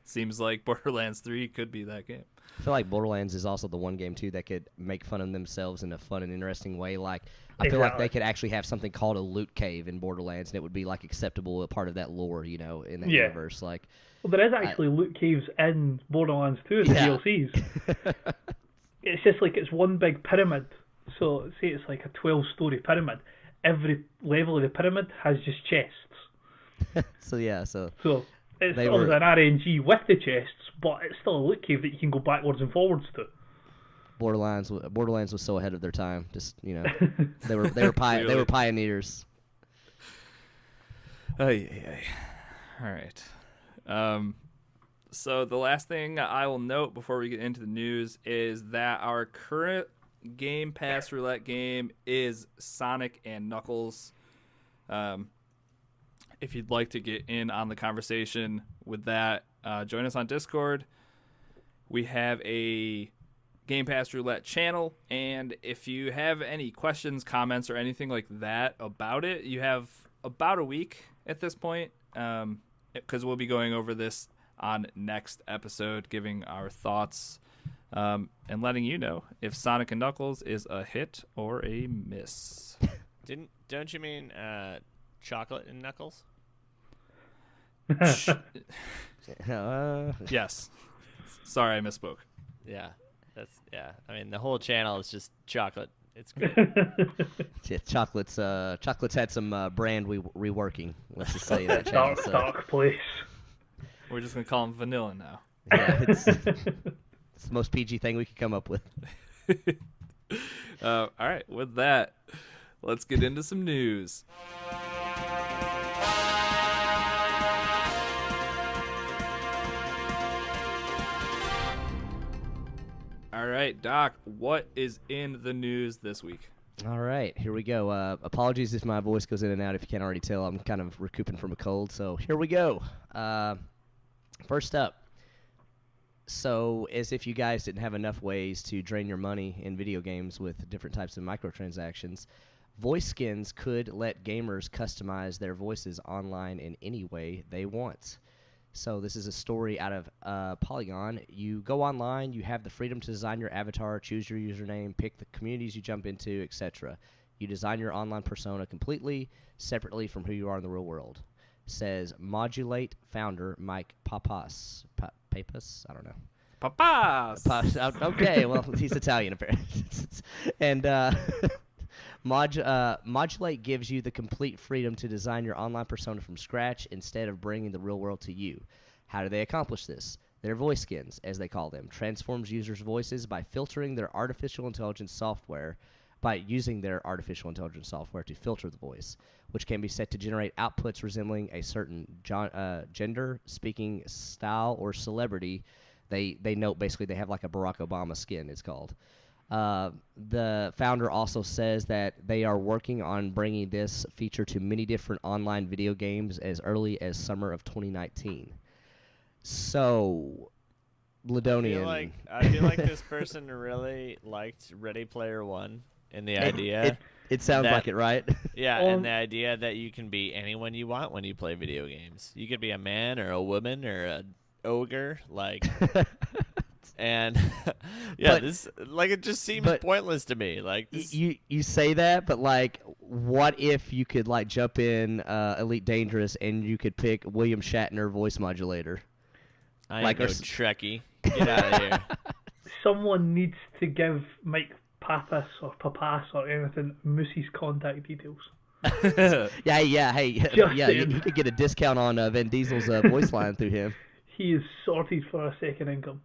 seems like Borderlands 3 could be that game. I feel like Borderlands is also the one game too that could make fun of themselves in a fun and interesting way. Like I feel like they could actually have something called a loot cave in Borderlands, and it would be like acceptable, a part of that lore, in that universe. Like, well, there is actually loot caves in Borderlands 2 in the DLCs. It's just like it's one big pyramid. So say it's like a 12-story pyramid. Every level of the pyramid has just chests. So it's always an RNG with the chests, but it's still a loot cave that you can go backwards and forwards to. Borderlands was so ahead of their time. Just they were pioneers. All right. So the last thing I will note before we get into the news is that our current Game Pass roulette game is Sonic and Knuckles. If you'd like to get in on the conversation with that, join us on Discord. We have a Game Pass roulette channel, and if you have any questions, comments, or anything like that about it, you have about a week at this point, because we'll be going over this on next episode, giving our thoughts and letting you know if Sonic and Knuckles is a hit or a miss. Don't you mean Chocolate and Knuckles? Yes. Sorry, I misspoke. Yeah, I mean, the whole channel is just chocolate. It's great. Yeah, Chocolate's had some brand reworking. Let's just say that channel. Dark place. We're just gonna call him Vanilla now. Yeah, it's the most PG thing we could come up with. All right, with that, let's get into some news. All right, Doc, what is in the news this week? All right, here we go. Apologies if my voice goes in and out. If you can't already tell, I'm kind of recouping from a cold. So here we go. First up. So, as if you guys didn't have enough ways to drain your money in video games with different types of microtransactions, voice skins could let gamers customize their voices online in any way they want. So this is a story out of Polygon. You go online, you have the freedom to design your avatar, choose your username, pick the communities you jump into, etc. You design your online persona completely, separately from who you are in the real world. Says Modulate founder Mike Papas. Papas? I don't know. Papas! Okay, well, he's Italian apparently. And Modulate gives you the complete freedom to design your online persona from scratch instead of bringing the real world to you. How do they accomplish this? Their voice skins, as they call them, transforms users' voices by filtering their artificial intelligence software, by using their artificial intelligence software to filter the voice, which can be set to generate outputs resembling a certain gender, speaking style, or celebrity. They note basically they have like a Barack Obama skin, it's called. The founder also says that they are working on bringing this feature to many different online video games as early as summer of 2019. So, Ledonian. I feel like this person really liked Ready Player One and the idea. It sounds like it, right? Yeah, and the idea that you can be anyone you want when you play video games. You could be a man or a woman or an ogre, and yeah, this it just seems pointless to me. Like this... you say that, but what if you could jump in Elite Dangerous and you could pick William Shatner voice modulator? I ain't no Trekkie. Get out of here. Someone needs to give Mike Papas or Papas or anything Moose's contact details. Hey, you could get a discount on Vin Diesel's voice line through him. He is sorted for a second income.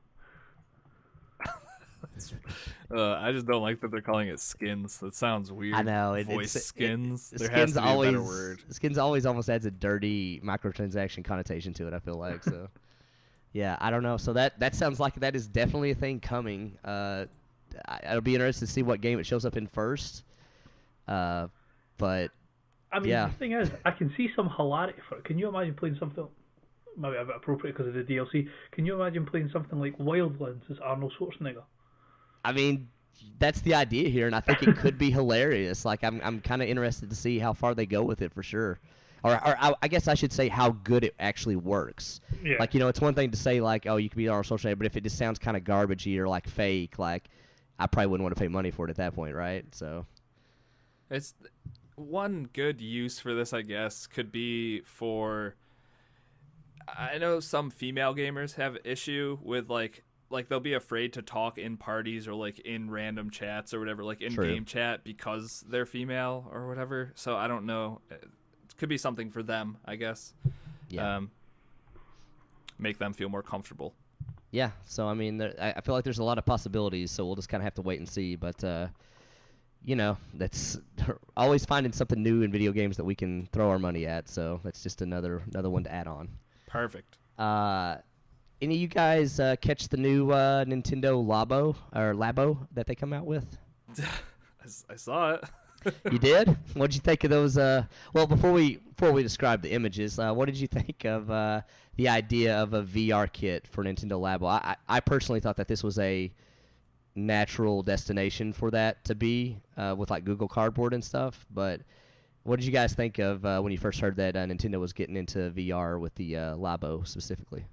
I just don't like that they're calling it skins. That sounds weird. I know. Skins. There skins has to be a better word. Skins always almost adds a dirty microtransaction connotation to it, I feel like. So, yeah, I don't know. So that sounds like that is definitely a thing coming. It'll be interesting to see what game it shows up in first. But I mean, the thing is, I can see some hilarity for it. Can you imagine playing something, maybe a bit appropriate because of the DLC, can you imagine playing something like Wildlands as Arnold Schwarzenegger? I mean, that's the idea here, and I think it could be hilarious. I'm kind of interested to see how far they go with it for sure. I guess I should say how good it actually works. Yeah. Like, it's one thing to say, like, oh, you can be on our social media, but if it just sounds kind of garbagey or, like, fake, like, I probably wouldn't want to pay money for it at that point, right? So It's one good use for this, I guess, could be for. I know some female gamers have issue with like they'll be afraid to talk in parties or like in random chats or whatever, like in game chat because they're female or whatever. So I don't know. It could be something for them, I guess. Yeah. Make them feel more comfortable. Yeah. So I mean, I feel like there's a lot of possibilities. So we'll just kind of have to wait and see. But that's always finding something new in video games that we can throw our money at. So that's just another one to add on. Perfect. Any of you guys catch the new Nintendo Labo that they come out with? I saw it. You did? What did you think of those? Well, before we describe the images, what did you think of the idea of a VR kit for Nintendo Labo? I personally thought that this was a natural destination for that to be with like Google Cardboard and stuff. But what did you guys think of when you first heard that Nintendo was getting into VR with the Labo specifically?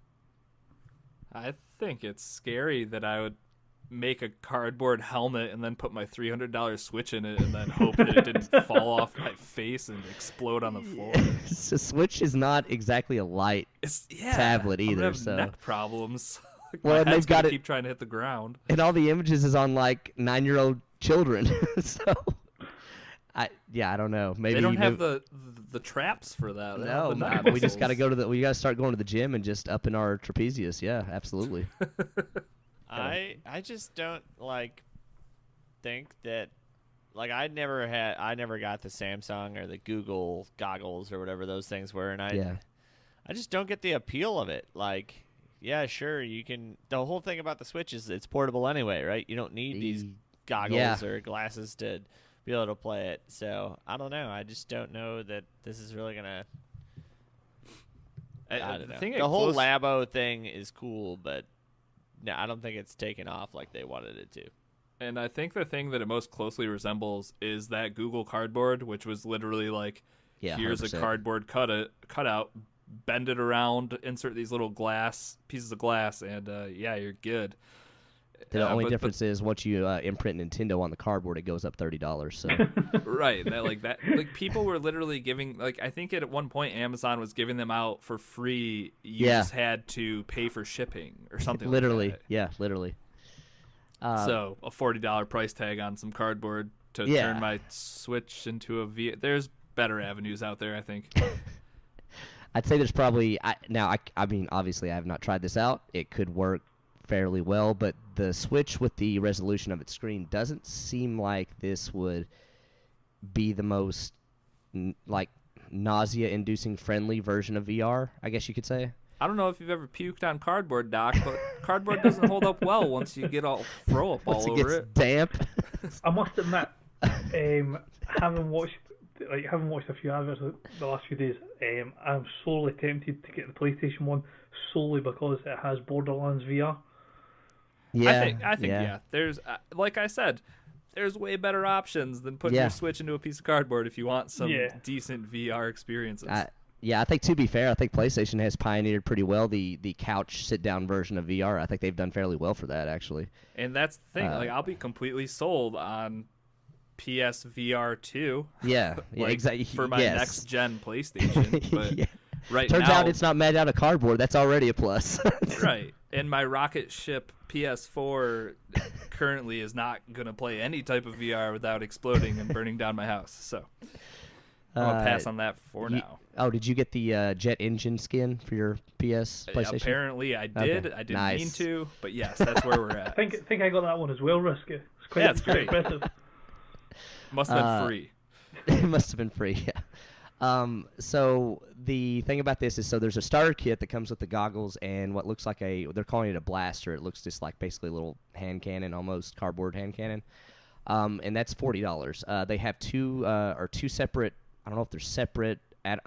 I think it's scary that I would make a cardboard helmet and then put my $300 Switch in it and then hope that it didn't fall off my face and explode on the floor. So Switch is not exactly a light tablet either. I'm gonna have so neck problems. Well, my head's they've got gonna keep trying to hit the ground. And all the images is on like 9-year-old children. So I don't know. Maybe they don't have the traps for that. No, we just got to go to we got to start going to the gym and just up in our trapezius. Yeah, absolutely. I just don't think that I never got the Samsung or the Google goggles or whatever those things were, and I just don't get the appeal of it. Yeah, sure, you can. The whole thing about the Switch is it's portable anyway, right? You don't need these goggles or glasses to be able to play it. So I don't know. I just don't know that this is really gonna. I don't know. The whole Labo thing is cool, but no, I don't think it's taken off like they wanted it to. And I think the thing that it most closely resembles is that Google Cardboard, which was literally like, here's 100%. A cardboard cutout, bend it around, insert these little pieces of glass, and you're good. The only difference is once you imprint Nintendo on the cardboard, it goes up $30. So right, people were literally giving I think at one point Amazon was giving them out for free. You just had to pay for shipping or something. Literally, like that. Literally. So a $40 price tag on some cardboard to turn my Switch into a V. There's better avenues out there, I think. I'd say there's probably I mean, obviously I have not tried this out. It could work fairly well, but the Switch with the resolution of its screen doesn't seem like this would be the most nausea-inducing friendly version of VR, I guess you could say. I don't know if you've ever puked on cardboard, Doc, but cardboard doesn't hold up well once you get all throw up all over it. Damp. I must admit, having watched a few adverts the last few days, I'm sorely tempted to get the PlayStation 1 solely because it has Borderlands VR. Yeah, I think there's like I said, there's way better options than putting your Switch into a piece of cardboard if you want some decent VR experiences. I think to be fair, I think PlayStation has pioneered pretty well the couch sit-down version of VR. I think they've done fairly well for that, actually. And that's the thing. I'll be completely sold on PSVR 2. Yeah, exactly. For my next-gen PlayStation. But right Turns now, out it's not made out of cardboard. That's already a plus. Right. And my rocket ship PS4 currently is not going to play any type of VR without exploding and burning down my house. So I'm going to pass on that for now. Oh, did you get the jet engine skin for your PlayStation? Apparently I did. Okay. I didn't mean to, but yes, that's where we're at. I think I got that one as well, Risky. It's quite it's great. impressive. Must have been free. It must have been free, yeah. So the thing about this is, there's a starter kit that comes with the goggles and what looks like they're calling it a blaster. It looks just like basically a little hand cannon, almost cardboard hand cannon. And that's $40. They have two separate, I don't know if they're separate. I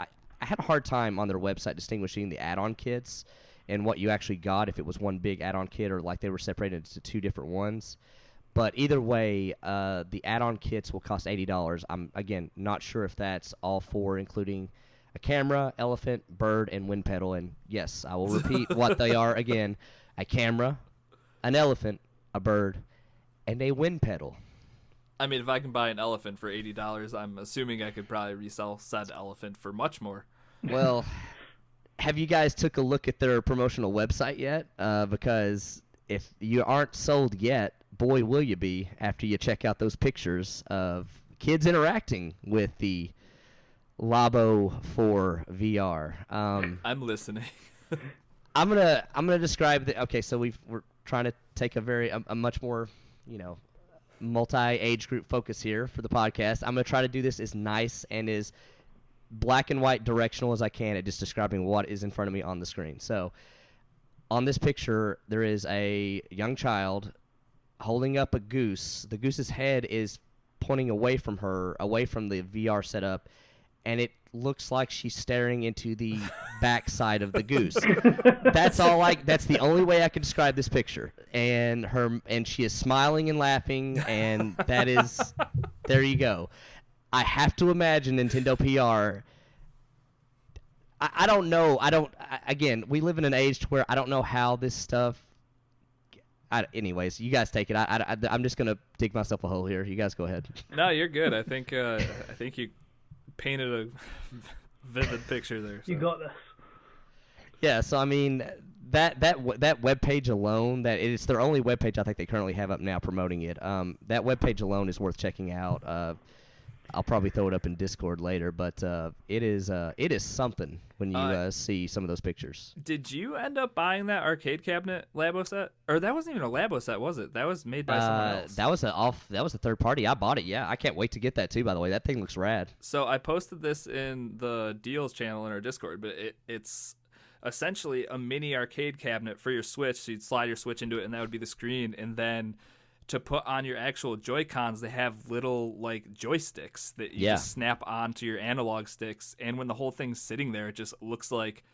had a hard time on their website distinguishing the add-on kits and what you actually got, if it was one big add-on kit or like they were separated into two different ones. But either way, the add-on kits will cost $80. I'm, again, not sure if that's all four, including a camera, elephant, bird, and wind pedal. And yes, I will repeat what they are again: a camera, an elephant, a bird, and a wind pedal. I mean, if I can buy an elephant for $80, I'm assuming I could probably resell said elephant for much more. Well, have you guys took a look at their promotional website yet? Because if you aren't sold yet, boy, will you be after you check out those pictures of kids interacting with the Labo 4 VR. I'm listening. I'm gonna describe the. Okay, so we're trying to take a much more, multi-age group focus here for the podcast. I'm gonna try to do this as nice and as black and white directional as I can at just describing what is in front of me on the screen. So, on this picture, there is a young child holding up a goose. The goose's head is pointing away from her, away from the VR setup, and it looks like she's staring into the backside of the goose. That's the only way I can describe this picture. And she is smiling and laughing, and that is, there you go. I have to imagine Nintendo PR. I don't know. Again, we live in an age where I don't know how this stuff. Anyways, you guys take it. I'm just gonna dig myself a hole here. You guys go ahead. No, you're good. I think you painted a vivid picture there. So. You got this. Yeah. So I mean, that web page alone, that it's their only web page I think they currently have up now promoting it. That web page alone is worth checking out. I'll probably throw it up in Discord later, but it is something when you see some of those pictures. Did you end up buying that arcade cabinet Labo set? Or that wasn't even a Labo set, was it? That was made by someone else. That was a third party. I bought it. Yeah, I can't wait to get that too. By the way, that thing looks rad. So I posted this in the deals channel in our Discord, but it's essentially a mini arcade cabinet for your Switch. So you'd slide your Switch into it, and that would be the screen, and then to put on your actual Joy-Cons, they have little like joysticks that you just snap onto your analog sticks, and when the whole thing's sitting there, it just looks like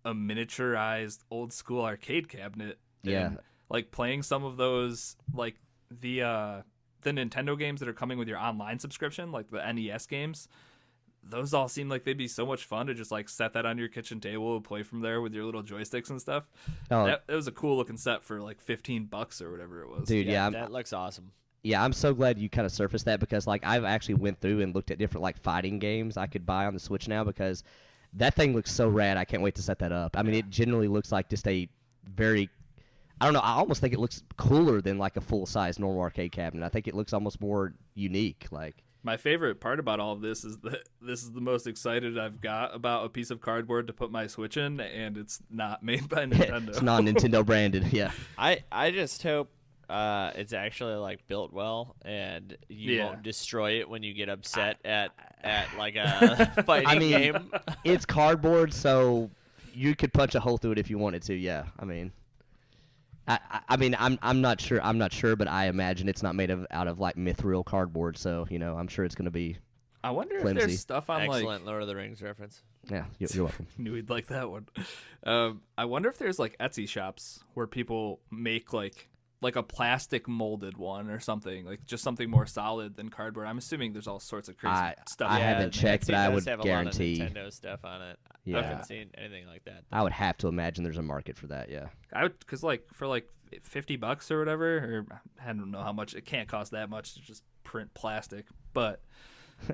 a miniaturized old school arcade cabinet. Yeah. And, like playing some of those, like the Nintendo games that are coming with your online subscription, like the NES games, those all seem like they'd be so much fun to just like set that on your kitchen table and play from there with your little joysticks and stuff. Oh, that was a cool looking set for like $15 or whatever it was. Dude, yeah, that looks awesome. Yeah, I'm so glad you kind of surfaced that, because like I've actually went through and looked at different like fighting games I could buy on the Switch now, because that thing looks so rad. I can't wait to set that up. I mean, it generally looks like just a very, I don't know, I almost think it looks cooler than like a full-size normal arcade cabinet. I think it looks almost more unique, like. My favorite part about all of this is that this is the most excited I've got about a piece of cardboard to put my Switch in, and it's not made by Nintendo. It's not Nintendo branded, yeah. I just hope it's actually like built well, and you won't destroy it when you get upset at like a fighting game. It's cardboard, so you could punch a hole through it if you wanted to. Yeah, I mean, I'm not sure, but I imagine it's not made out of like mithril cardboard, so I'm sure it's gonna be. I wonder flimsy. if there's stuff on Excellent Lord of the Rings reference. Yeah, you're welcome. Knew he'd like that one. I wonder if there's like Etsy shops where people make like a plastic molded one or something, like just something more solid than cardboard. I'm assuming there's all sorts of crazy stuff. I haven't checked, but I would have guarantee a lot of Nintendo stuff on it. Yeah. I haven't seen anything like that. I would have to imagine there's a market for that. Yeah. I would, because like for like $50 or whatever, or I don't know how much. It can't cost that much to just print plastic, but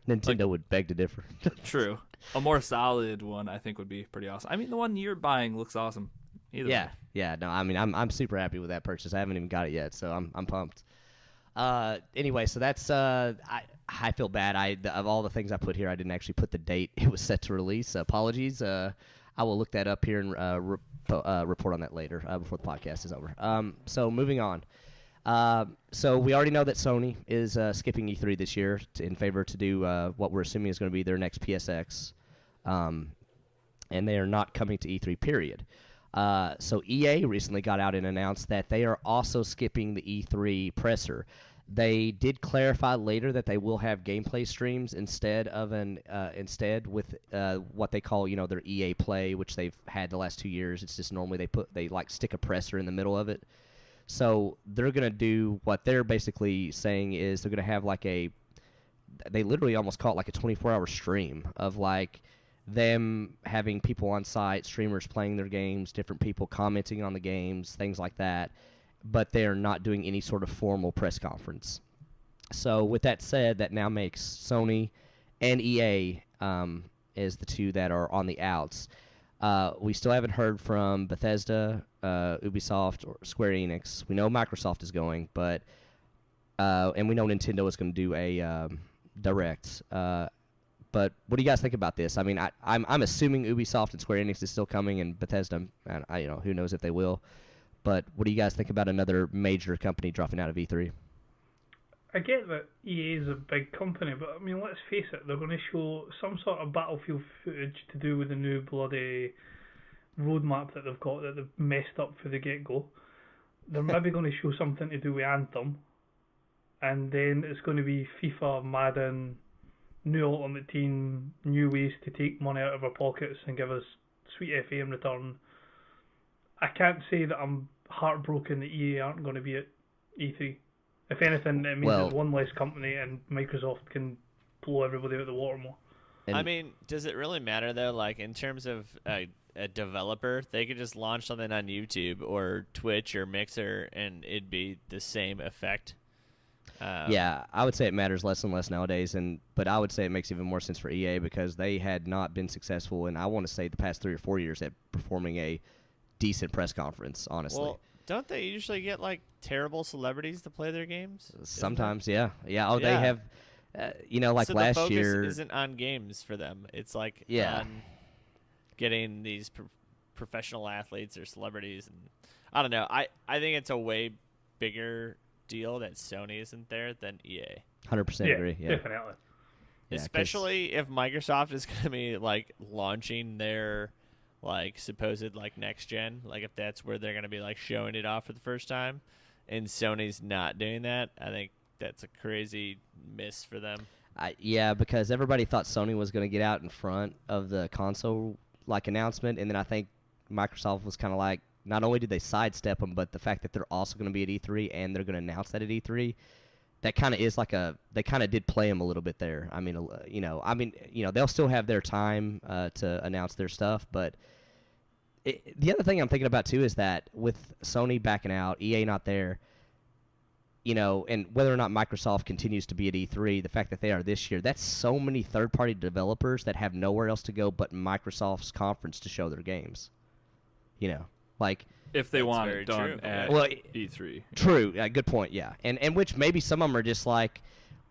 Nintendo would beg to differ. True. A more solid one I think would be pretty awesome. I mean, the one you're buying looks awesome. Either way. Yeah. No, I mean, I'm super happy with that purchase. I haven't even got it yet, so I'm pumped. Anyway, so that's I feel bad. Of all the things I put here, I didn't actually put the date it was set to release. Apologies. I will look that up here and report on that later before the podcast is over. So moving on. So we already know that Sony is skipping E3 this year in favor to do what we're assuming is going to be their next PSX, and they are not coming to E3. Period. So EA recently got out and announced that they are also skipping the E3 presser. They did clarify later that they will have gameplay streams instead with what they call their EA Play, which they've had the last 2 years. It's just normally they like stick a presser in the middle of it. So they're gonna do what they're basically saying is they're gonna have they literally almost call it like a 24-hour stream of like them having people on site, streamers playing their games, different people commenting on the games, things like that, but they're not doing any sort of formal press conference. So with that said, that now makes Sony and EA as the two that are on the outs. We still haven't heard from Bethesda, Ubisoft, or Square Enix. We know Microsoft is going, but and we know Nintendo is going to do a direct. But what do you guys think about this? I mean, I'm assuming Ubisoft and Square Enix is still coming, and Bethesda, and who knows if they will. But what do you guys think about another major company dropping out of E3? I get that EA is a big company, but I mean, let's face it, they're going to show some sort of Battlefield footage to do with the new bloody roadmap that they've got that they've messed up for the get-go. They're maybe going to show something to do with Anthem, and then it's going to be FIFA, Madden, new Ultimate Team, new ways to take money out of our pockets and give us sweet FA in return. I can't say that I'm heartbroken that EA aren't going to be at E3. If anything, it means there's one less company and Microsoft can blow everybody out of the water more. I mean, does it really matter, though? Like, in terms of a developer, they could just launch something on YouTube or Twitch or Mixer, and it'd be the same effect. Yeah, I would say it matters less and less nowadays, but I would say it makes even more sense for EA because they had not been successful in, I want to say, the past 3 or 4 years at performing a decent press conference, honestly. Well, don't they usually get, like, terrible celebrities to play their games? Sometimes, yeah. Yeah, they have, like so last the focus year. Isn't on games for them. It's, like, Yeah. on getting these professional athletes or celebrities. And I don't know. I think it's a way bigger deal that Sony isn't there than EA. 100% agree, yeah. Definitely. Yeah, Especially if Microsoft is going to be, like, launching their, like, supposed, like, next gen, like, if that's where they're going to be, like, showing it off for the first time, and Sony's not doing that, I think that's a crazy miss for them. Yeah, because everybody thought Sony was going to get out in front of the console, like, announcement, and then I think Microsoft was kind of like, not only did they sidestep them, but the fact that they're also going to be at E3 and they're going to announce that at E3, that kind of is like they kind of did play them a little bit there. I mean, they'll still have their time to announce their stuff, but the other thing I'm thinking about too is that with Sony backing out, EA not there, and whether or not Microsoft continues to be at E3, the fact that they are this year, that's so many third-party developers that have nowhere else to go but Microsoft's conference to show their games. Like if they want very it done true. at E3. True. Good point. Yeah, and which maybe some of them are just like,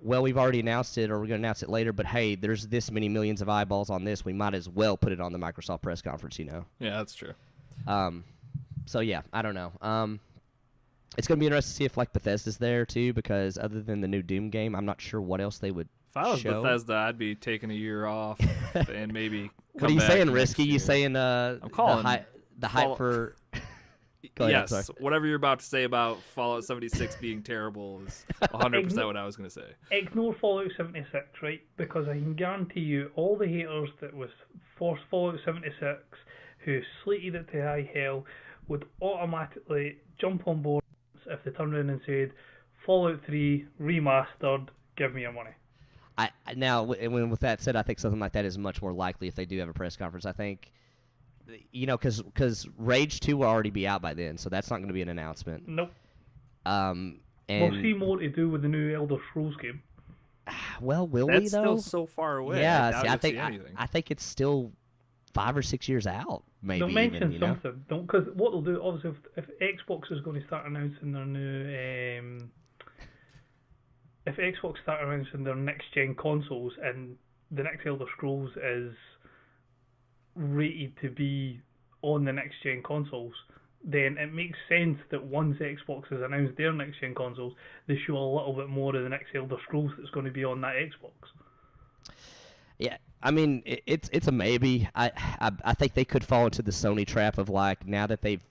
well, we've already announced it, or we're going to announce it later. But hey, there's this many millions of eyeballs on this. We might as well put it on the Microsoft press conference. Yeah, that's true. So yeah, I don't know. It's going to be interesting to see if like Bethesda's there too, because other than the new Doom game, I'm not sure what else they would. If I was show. Bethesda, I'd be taking a year off and maybe. What are you saying, Risky? You saying I'm calling the hype for. Go ahead, yes, whatever you're about to say about Fallout 76 being terrible is 100% what I was going to say. Ignore Fallout 76, right? Because I can guarantee you all the haters that was forced Fallout 76 who slated it to high hell would automatically jump on board if they turned around and said, Fallout 3 remastered, give me your money. Now, with that said, I think something like that is much more likely if they do have a press conference. I think... because Rage 2 will already be out by then, so that's not going to be an announcement. Nope. And we'll see more to do with the new Elder Scrolls game. Well, will That's we though? still so far away. Yeah, I I think it's still 5 or 6 years out. Maybe they'll mention even, something, because what they'll do, obviously, if Xbox is going to start announcing their new, if Xbox start announcing their next gen consoles and the next Elder Scrolls is rated to be on the next gen consoles, then it makes sense that once Xbox has announced their next gen consoles, they show a little bit more of the next Elder Scrolls that's going to be on that Xbox. Yeah, I mean it's a maybe. I think they could fall into the Sony trap of like now that they've.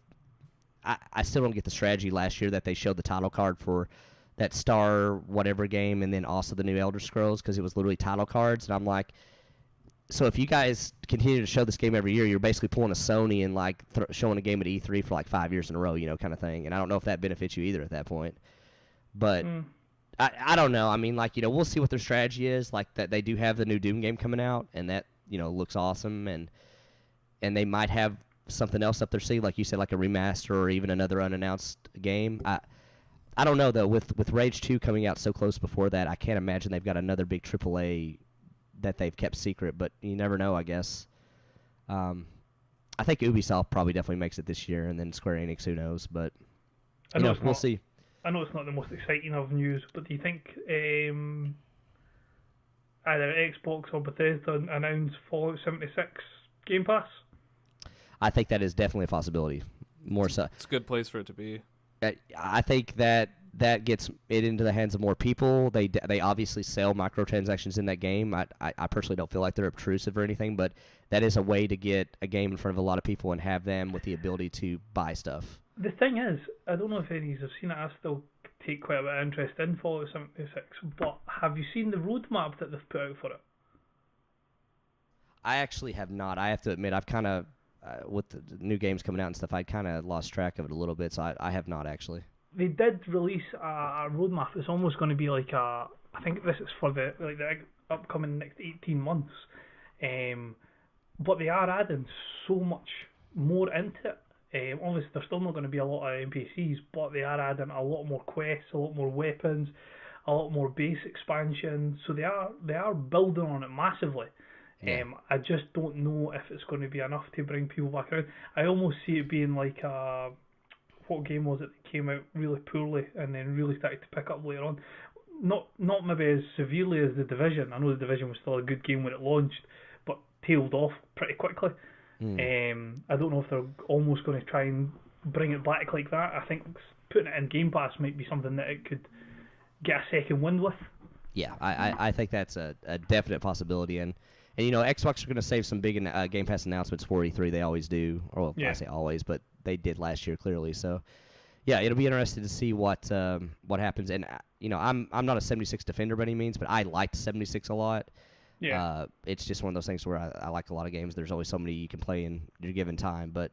I still don't get the strategy last year that they showed the title card for that Star whatever game and then also the new Elder Scrolls because it was literally title cards and I'm like. So if you guys continue to show this game every year, you're basically pulling a Sony and like showing a game at E3 for like 5 years in a row, kind of thing. And I don't know if that benefits you either at that point. But I don't know. I mean, like we'll see what their strategy is. Like that they do have the new Doom game coming out, and that looks awesome, and they might have something else up their sleeve, like you said, like a remaster or even another unannounced game. I don't know though. With Rage 2 coming out so close before that, I can't imagine they've got another big AAA that they've kept secret. But you never know, I guess. I think Ubisoft probably definitely makes it this year, and then Square Enix, who knows? But we'll see. I know it's not the most exciting of news, but do you think either Xbox or Bethesda announce Fallout 76 Game Pass? I think that is definitely a possibility. More so. It's a good place for it to be. I think that gets it into the hands of more people. They obviously sell microtransactions in that game. I personally don't feel like they're obtrusive or anything, but that is a way to get a game in front of a lot of people and have them with the ability to buy stuff. The thing is, I don't know if any of you have seen it. I still take quite a bit of interest in Fallout 76, but have you seen the roadmap that they've put out for it? I actually have not. I have to admit, I've kind of, with the new games coming out and stuff, I kind of lost track of it a little bit, so I have not actually. They did release a roadmap. It's almost going to be like I think this is for the upcoming next 18 months. But they are adding so much more into it. Obviously, there's still not going to be a lot of NPCs, but they are adding a lot more quests, a lot more weapons, a lot more base expansion. So they are building on it massively. Yeah. I just don't know if it's going to be enough to bring people back around. I almost see it being like what game was it that came out really poorly and then really started to pick up later on? Not maybe as severely as The Division. I know The Division was still a good game when it launched, but tailed off pretty quickly. I don't know if they're almost going to try and bring it back like that. I think putting it in Game Pass might be something that it could get a second wind with. Yeah, I think that's a definite possibility, and Xbox are going to save some big Game Pass announcements for E3. They always do, or well, Yeah. I say always, but they did last year clearly. So, yeah, it'll be interesting to see what happens. And I'm not a 76 defender by any means, but I liked 76 a lot. Yeah. It's just one of those things where I like a lot of games. There's always so many you can play in your given time, but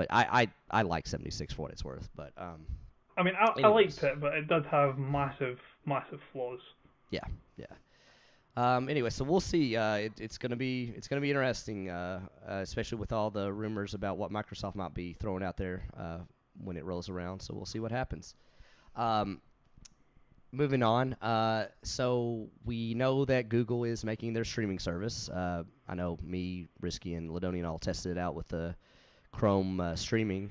I like 76 for what it's worth. But I mean, I liked it, but it does have massive flaws. yeah. Anyway, so we'll see. It's gonna be interesting, especially with all the rumors about what Microsoft might be throwing out there when it rolls around. So we'll see what happens. Moving on. So we know that Google is making their streaming service. I know me, Risky, and Ladonian all tested it out with the Chrome streaming.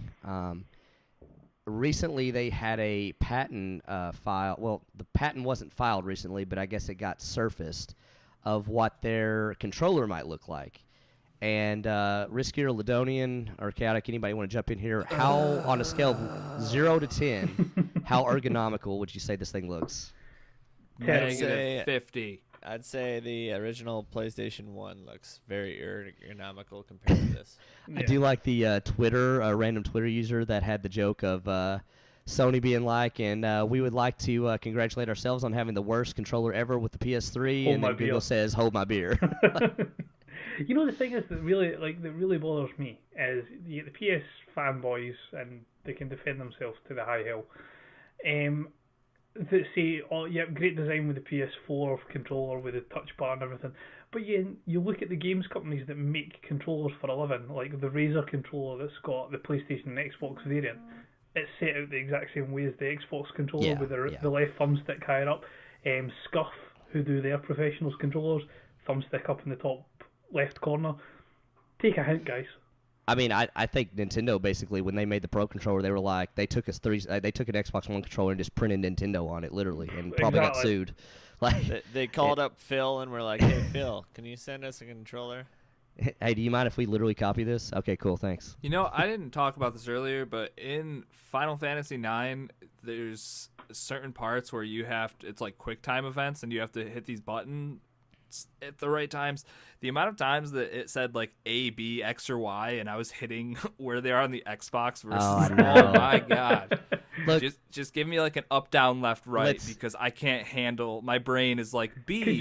Recently, they had a patent file. Well, the patent wasn't filed recently, but I guess it got surfaced of what their controller might look like. And Risky or Ladonian or Chaotic, anybody want to jump in here? How, on a scale of 0 to 10, how ergonomical would you say this thing looks? Negative 50. I'd say the original PlayStation 1 looks very ergonomical compared to this. I do like the random Twitter user that had the joke of Sony being like, and we would like to congratulate ourselves on having the worst controller ever with the PS3, Hold and my then Google beer. says, hold my beer. The thing is that really bothers me is you get the PS fanboys and they can defend themselves to the high hill. That say, oh yeah, great design with the PS4 controller with the touch bar and everything, but you look at the games companies that make controllers for a living, like the Razer controller that's got the PlayStation and Xbox variant. It's set out the exact same way as the Xbox controller with the left thumbstick higher up. Scuf, who do their professionals controllers, thumbstick up in the top left corner. Take a hint, guys. I mean, I think Nintendo basically, when they made the Pro controller, they were like, they took an Xbox One controller and just printed Nintendo on it, literally, and probably got sued. Like, They called up Phil and were like, "Hey Phil, can you send us a controller?" hey, do you mind if we literally copy this? Okay, cool, thanks. I didn't talk about this earlier, but in Final Fantasy IX, there's certain parts where it's like quick time events, and you have to hit these buttons at the right times. The amount of times that it said like A, B, X, or Y, and I was hitting where they are on the Xbox versus no. oh my god. Look, just give me like an up, down, left, right, Let's- because I can't handle. My brain is like B. Can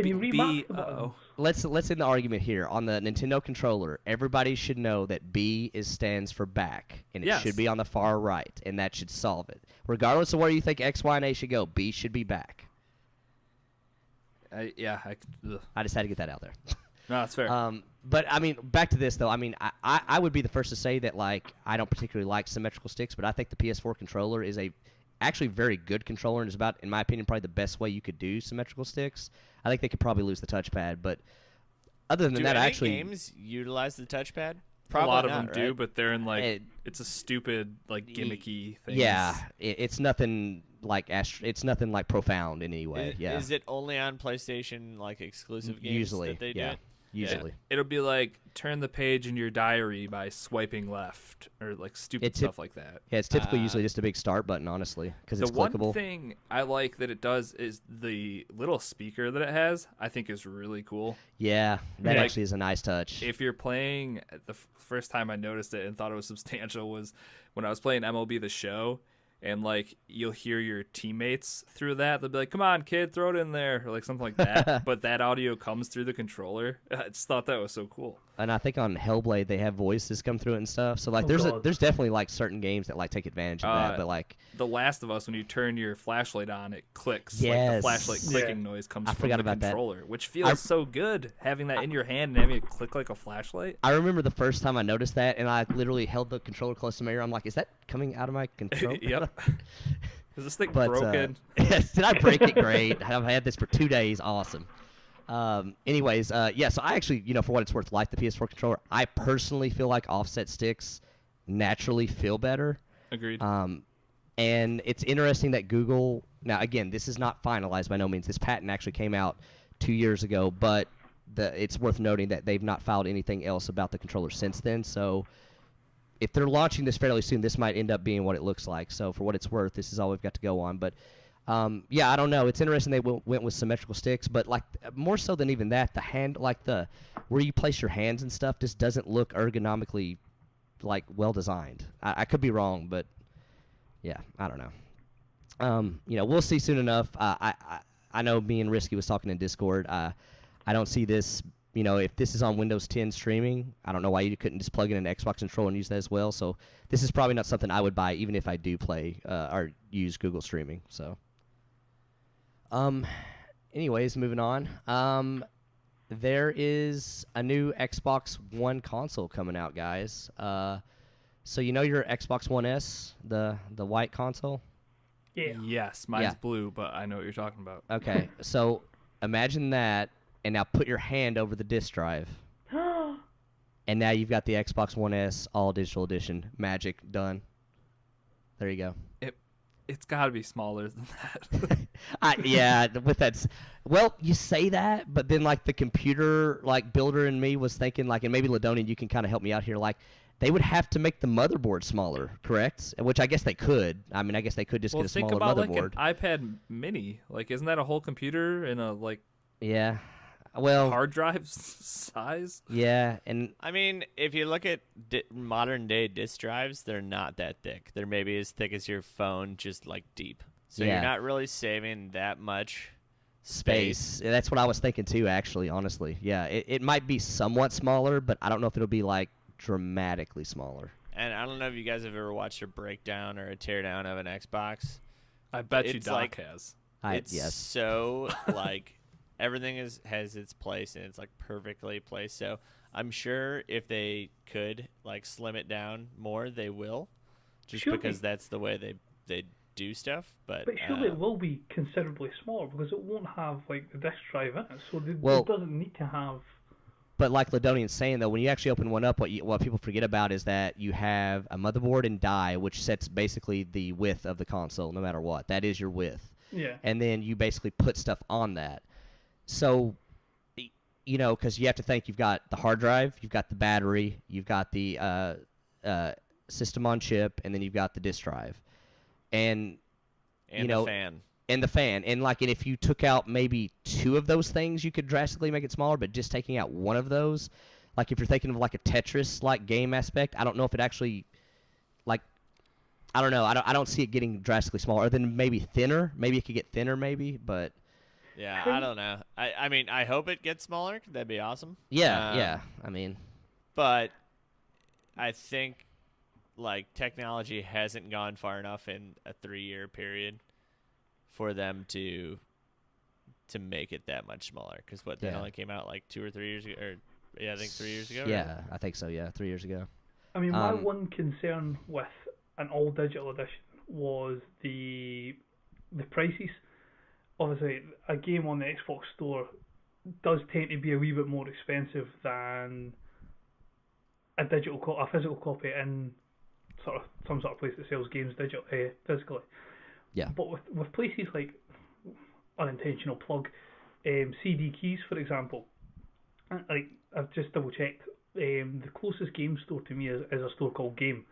you B, remap the buttons? uh-oh. let's end the argument here. On the Nintendo controller, everybody should know that B stands for back, and it Yes. should be on the far right, and that should solve it. Regardless of where you think X, Y, and A should go, B should be back. I I just had to get that out there. No, that's fair. But I mean, back to this though. I mean, I would be the first to say that like I don't particularly like symmetrical sticks, but I think the PS4 controller is a actually very good controller and is about, in my opinion, probably the best way you could do symmetrical sticks. I think they could probably lose the touchpad, but other than Do that, any actually, games utilize the touchpad? A lot of not, them do, right? but they're in like It- it's a stupid like gimmicky thing. yeah, it's nothing like it's nothing like profound in any way. Yeah, Is it only on PlayStation like exclusive games usually, that they do yeah, it? usually. It'll be like turn the page in your diary by swiping left or like stupid stuff like that. Yeah, it's typically usually just a big start button, honestly, because it's The one clickable. thing I like that it does is the little speaker that it has. I think is really cool. Yeah, that Like, actually is a nice touch. If you're playing, the first time I noticed it and thought it was substantial was when I was playing MLB The Show, and like you'll hear your teammates through that. They'll be like, "Come on, kid, throw it in there," or like something like that. But that audio comes through the controller. I just thought that was so cool. And I think on Hellblade they have voices come through it and stuff. So like, Oh, there's God. there's definitely like certain games that like take advantage of that. But like, The Last of Us, when you turn your flashlight on, it clicks. Like the Yes. flashlight Yeah. clicking noise comes I from forgot the about that. controller, which feels so good having that in your hand and having it click like a flashlight. I remember the first time I noticed that, and I literally held the controller close to my ear. I'm like, is that coming out of my controller? Yep. Is this thing But broken? yes, did I break it? Great. I've had this for 2 days. Awesome. Anyways, yeah. So I actually, for what it's worth, like the PS4 controller. I personally feel like offset sticks naturally feel better. Agreed. And it's interesting that Google. Now, again, this is not finalized by no means. This patent actually came out 2 years ago, but it's worth noting that they've not filed anything else about the controller since then. So if they're launching this fairly soon, this might end up being what it looks like. So for what it's worth, this is all we've got to go on. But yeah, I don't know. It's interesting they went with symmetrical sticks, but like more so than even that, the hand, like the where you place your hands and stuff, just doesn't look ergonomically like well designed. I could be wrong, but yeah, I don't know. We'll see soon enough. I know me and Risky was talking in Discord. I don't see this. If this is on Windows 10 streaming, I don't know why you couldn't just plug in an Xbox controller and use that as well. So this is probably not something I would buy, even if I do play or use Google Streaming. So, anyways, moving on. There is a new Xbox One console coming out, guys. So your Xbox One S, the white console? Yeah. Yes, mine's Yeah. blue, but I know what you're talking about. Okay, so imagine that, and now put your hand over the disc drive. And now you've got the Xbox One S All Digital Edition. Magic, done. There you go. It's got to be smaller than that. Yeah, with that. Well, you say that, but then like the computer builder in me was thinking and maybe Ladonian, you can kind of help me out here. They would have to make the motherboard smaller, correct? Which I guess they could. I mean, I guess they could just Well, get a think smaller about motherboard. like an iPad Mini. Like, isn't that a whole computer in a Yeah. Well. hard drive size? Yeah, and I mean, if you look at modern day disk drives, they're not that thick. They're maybe as thick as your phone, just deep. So Yeah. you're not really saving that much space. Yeah, that's what I was thinking too, actually, honestly. Yeah, it might be somewhat smaller, but I don't know if it'll be dramatically smaller. And I don't know if you guys have ever watched a breakdown or a teardown of an Xbox. I bet you It's Doc has. It's Yes. so everything has its place and it's perfectly placed. So I'm sure if they could slim it down more, they will, just Surely. because that's the way they do stuff. But But surely it will be considerably smaller because it won't have the disk drive in it, so Well- it doesn't need to have. But like Ladonian's saying, though, when you actually open one up, what people forget about is that you have a motherboard and die, which sets basically the width of the console, no matter what. That is your width. Yeah. And then you basically put stuff on that. So, because you have to think you've got the hard drive, you've got the battery, you've got the system on chip, and then you've got the disk drive. And the fan. And the fan. And if you took out maybe two of those things, you could drastically make it smaller, but just taking out one of those, if you're thinking of a Tetris game aspect, I don't know if it actually I don't know. I don't see it getting drastically smaller, other than maybe thinner. Maybe it could get thinner, maybe, Yeah, I don't know. I mean, I hope it gets smaller. That'd be awesome. yeah. I mean, But I think technology hasn't gone far enough in a 3-year period for them to to make it that much smaller. Because they only came out like 2 or 3 years ago, or I think 3 years ago. Yeah, I think so. Yeah, 3 years ago. I mean, my one concern with an all digital edition was the prices. Obviously, a game on the Xbox Store does tend to be a wee bit more expensive than a physical copy in some sort of place that sells games physically. Yeah. But with places like, unintentional plug, CD keys, for example, like I've just double checked, the closest game store to me is a store called Game,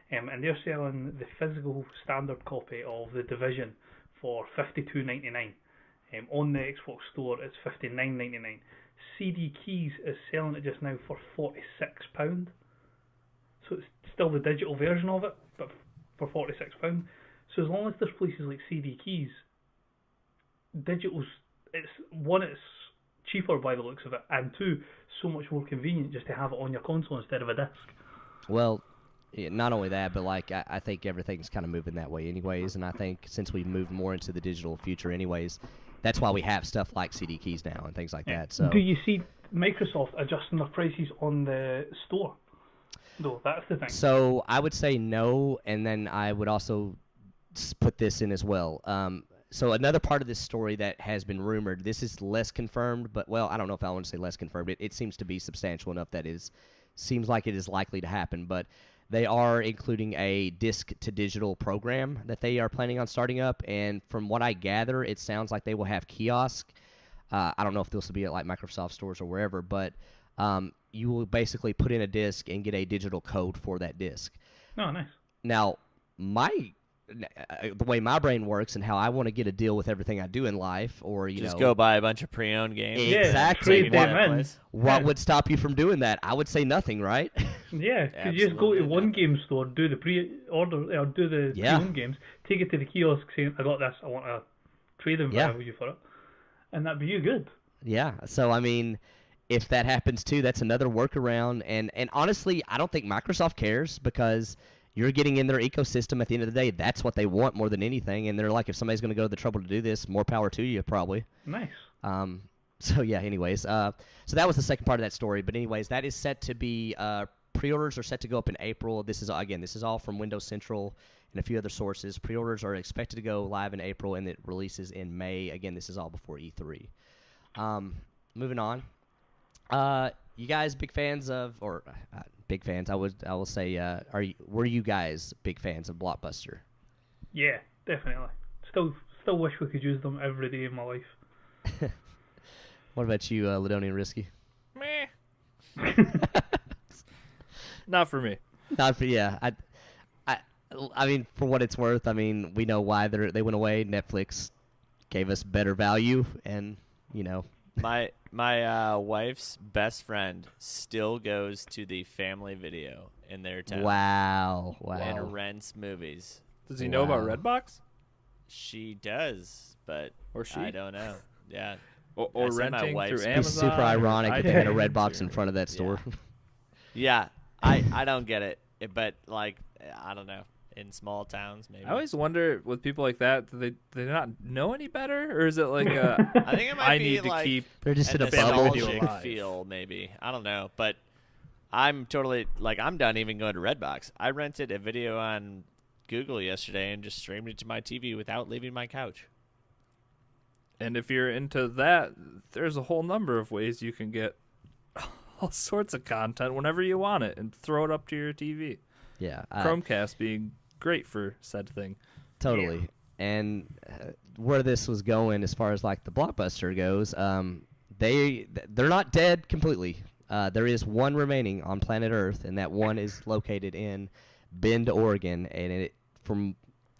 and they're selling the physical standard copy of The Division for $52.99. On the Xbox Store, it's $59.99. CD Keys is selling it just now for £46. So it's still the digital version of it, but for £46. So as long as there's places like CD Keys, digital's it's cheaper by the looks of it, and two, so much more convenient just to have it on your console instead of a disc. Well, not only that, but like I think everything's kind of moving that way anyways, and I think since we've moved more into the digital future anyways, that's why we have stuff like CD keys now and things like that. So do you see Microsoft adjusting their prices on the store? No, that's the thing. So I would say no, and then I would also put this in as well. So another part of this story that has been rumored, this is less confirmed, but well, I don't know if I want to say less confirmed. It seems to be substantial enough that seems like it is likely to happen, but they are including a disc-to-digital program that they are planning on starting up, and from what I gather, it sounds like they will have kiosk. I don't know if this will be at like Microsoft stores or wherever, but you will basically put in a disc and get a digital code for that disc. Oh, nice. Now, the way my brain works and how I want to get a deal with everything I do in life, or just go buy a bunch of pre-owned games. Exactly. Yeah, what would stop you from doing that? I would say nothing, right? Yeah, because you just go to one game store, do the pre-order, or do the pre-owned games, take it to the kiosk saying, I got this, I want to trade in value for it, and that'd be you good. Yeah, so I mean, if that happens too, that's another workaround, and honestly, I don't think Microsoft cares, because you're getting in their ecosystem at the end of the day. That's what they want more than anything, and they're like, if somebody's going to go to the trouble to do this, more power to you, probably. Nice. So yeah, anyways, so that was the second part of that story, but anyways, that is set to be, pre-orders are set to go up in April. This is all from Windows Central and a few other sources. Pre-orders are expected to go live in April, and it releases in May. Again, this is all before E3. Moving on. You guys big fans of, or big fans? I will say, were you guys big fans of Blockbuster? Yeah, definitely. Still wish we could use them every day in my life. What about you, Ladonian Risky? Meh. Not for me. Not for I mean, for what it's worth, I mean, we know why they went away. Netflix gave us better value, and My wife's best friend still goes to the Family Video in their town. Wow. And rents movies. Does he know about Redbox? She does, but or she? I don't know. Yeah. Or renting through Amazon. It's super ironic that they had a Redbox in front of that store. Yeah, I don't get it, but like I don't know. In small towns, maybe. I always wonder with people like that, do they not know any better, or is it like I think it might be need like to keep they're just in a nostalgic bubble feel, maybe. I don't know, but I'm totally I'm done even going to Redbox. I rented a video on Google yesterday and just streamed it to my TV without leaving my couch. And if you're into that, there's a whole number of ways you can get all sorts of content whenever you want it and throw it up to your TV. Yeah, Chromecast being great for said thing. Totally. And where this was going as far as like the Blockbuster goes, they're not dead completely. There is one remaining on planet Earth, and that one is located in Bend, Oregon. And from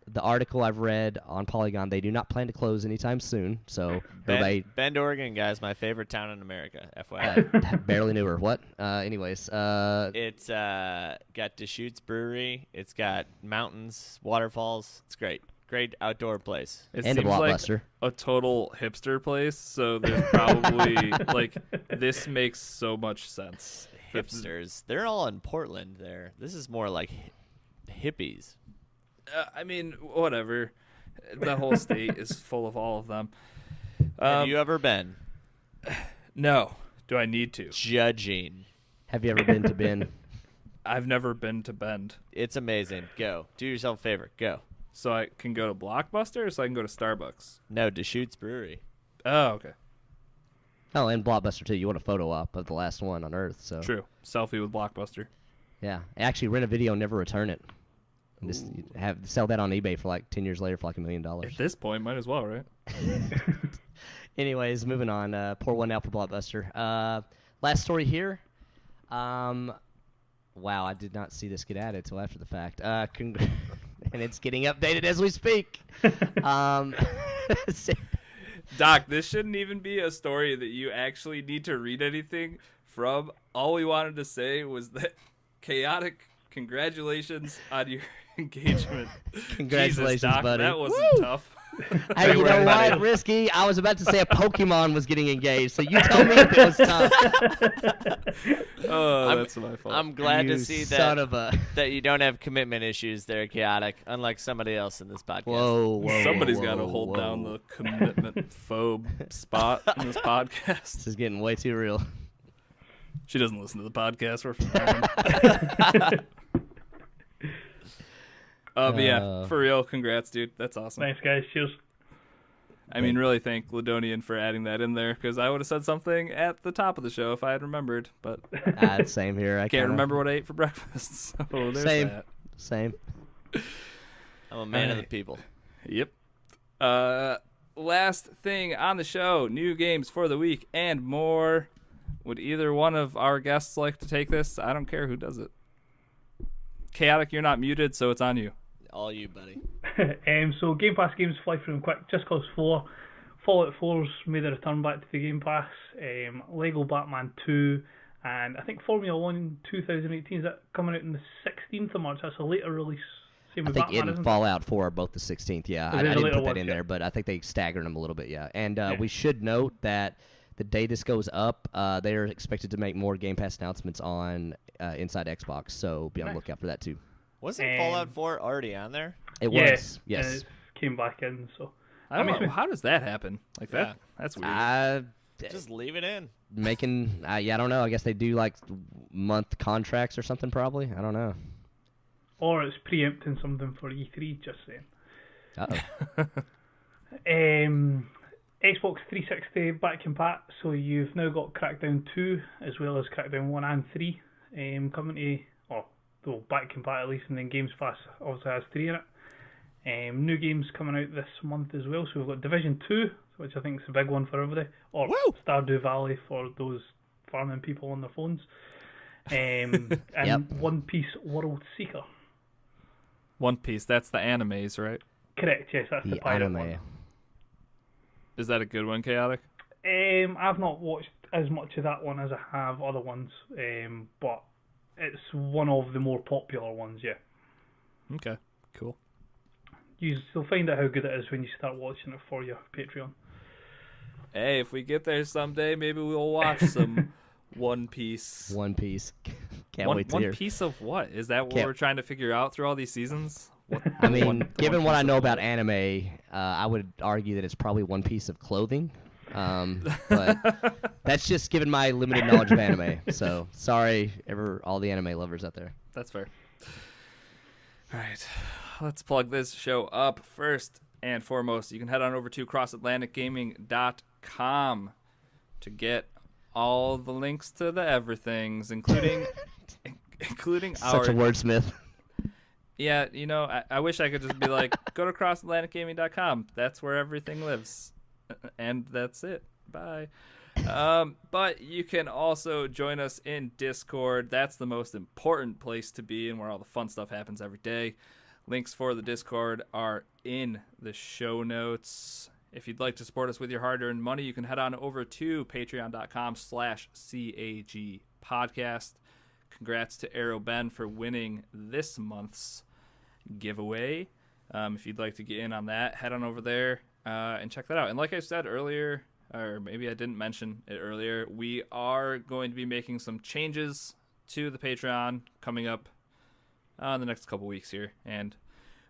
the article I've read on Polygon, they do not plan to close anytime soon. So Bend, Oregon, guys, my favorite town in America. FYI. Barely knew her. What? Anyways, it's got Deschutes Brewery. It's got mountains, waterfalls. It's great. Great outdoor place. It and seems a Blockbuster. Like a total hipster place. So there's probably like this makes so much sense. Hipsters. They're all in Portland. There. This is more like hippies. I mean, whatever. The whole state is full of all of them. Have you ever been No. Do I need to? judging? Have you ever been to Ben? I've never been to Bend. It's amazing. Go. Do yourself a favor. Go. So I can go to Blockbuster or so I can go to Starbucks? No, Deschutes Brewery. Oh, okay. Oh, and Blockbuster too. You want a photo op of the last one on Earth, so True. Selfie with Blockbuster. yeah. Actually, rent a video, and never return it. And just sell that on eBay for like 10 years later for like $1 million. At this point, might as well, right? Anyways, moving on. Pour one out for Blockbuster. Last story here. Wow, I did not see this get added till after the fact. And it's getting updated as we speak. Doc, this shouldn't even be a story that you actually need to read anything from. All we wanted to say was that Chaotic, congratulations on your engagement. Congratulations, Jesus, Doc, buddy. that wasn't tough. Hey, you know everybody. what, Risky? I was about to say a Pokemon was getting engaged, so you tell me if it was tough. Oh, that's my fault. I'm glad You to see son that of a... that you don't have commitment issues there, Chaotic, unlike somebody else in this podcast. Whoa. Somebody's whoa, got to hold whoa. down the commitment phobe spot in this podcast. This is getting way too real. She doesn't listen to the podcast. We're fine. But yeah, for real, congrats, dude. That's awesome. Thanks, guys. Cheers. I mean, really thank Ladonian for adding that in there, because I would have said something at the top of the show if I had remembered, but Same here. I can't remember what I ate for breakfast. So there's Same. that. Same. I'm a man of the people. Yep. Last thing on the show, new games for the week and more. Would either one of our guests like to take this? I don't care who does it. Chaotic, you're not muted, so it's on you. All you, buddy. So Game Pass games fly through them quick, just cause Fallout 4's made a return back to the Game Pass. Lego Batman 2, and I think Formula 1 2018, is that coming out on the 16th of March? That's a later release. Same I with think Batman, it isn't and it? Fallout 4 are both the 16th, yeah. I They're the didn't later put that ones, in yeah. there, but I think they staggered them a little bit, yeah. And Yeah. we should note that the day this goes up, they are expected to make more Game Pass announcements on Inside Xbox, so be on the lookout for that too. Wasn't Fallout 4 already on there? It Yeah, was, yes. and it came back in, so. I don't makes know. me- How does that happen? Like that? Yeah. That's weird. Just leave it in. Making, I don't know, I guess they do like month contracts or something probably. I don't know. Or it's preempting something for E3, just saying. Uh-oh. Xbox 360 back compat, so you've now got Crackdown 2 as well as Crackdown 1 and 3 coming to, back compat at least, and then Games Pass also has 3 in it. New games coming out this month as well, so we've got Division 2, which I think is a big one for everybody, or Stardew Valley for those farming people on their phones, and Yep. One Piece World Seeker. One Piece, that's the animes, right? Correct, yes, that's the The pirate anime. one. Is that a good one, Chaotic? I've not watched as much of that one as I have other ones, but it's one of the more popular ones, yeah. Okay, cool. You'll find out how good it is when you start watching it for your Patreon. Hey, if we get there someday, maybe we'll watch some One Piece. One Piece. Can't One wait to hear. Piece of what? Is that what Can't- we're trying to figure out through all these seasons? I mean, One given what Piece I of know about what? anime, I would argue that it's probably one piece of clothing. But that's just given my limited knowledge of anime. So sorry, all the anime lovers out there. That's fair. All right, let's plug this show up. First and foremost, you can head on over to crossatlanticgaming.com to get all the links to the everythings, including our Such a wordsmith. Yeah, I wish I could just be like, go to crossatlanticgaming.com. That's where everything lives. And that's it. Bye. But you can also join us in Discord. That's the most important place to be and where all the fun stuff happens every day. Links for the Discord are in the show notes. If you'd like to support us with your hard-earned money, you can head on over to patreon.com/CAG podcast. Congrats to Arrow Ben for winning this month's giveaway. If you'd like to get in on that, head on over there and check that out. And like I said earlier, or maybe I didn't mention it earlier, we are going to be making some changes to the Patreon coming up in the next couple weeks here, and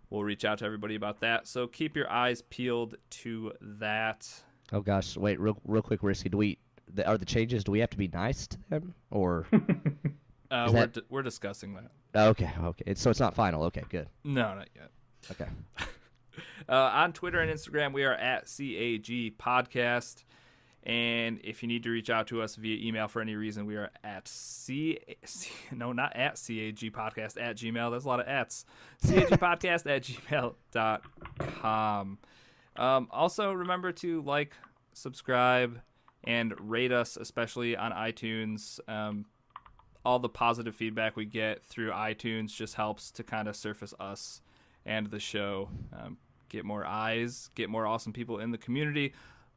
we'll reach out to everybody about that. So keep your eyes peeled to that. Oh gosh, wait, real quick, Risky. Are the changes? Do we have to be nice to them, or? We're discussing that. Okay. So it's not final. Okay, good. No, not yet. Okay. On Twitter and Instagram, we are at CAG Podcast. And if you need to reach out to us via email for any reason, we are at not at CAG Podcast at Gmail. There's a lot of ats. CAG Podcast at gmail.com. Also, remember to like, subscribe, and rate us, especially on iTunes. All the positive feedback we get through iTunes just helps to kind of surface us and the show. Get more eyes, get more awesome people in the community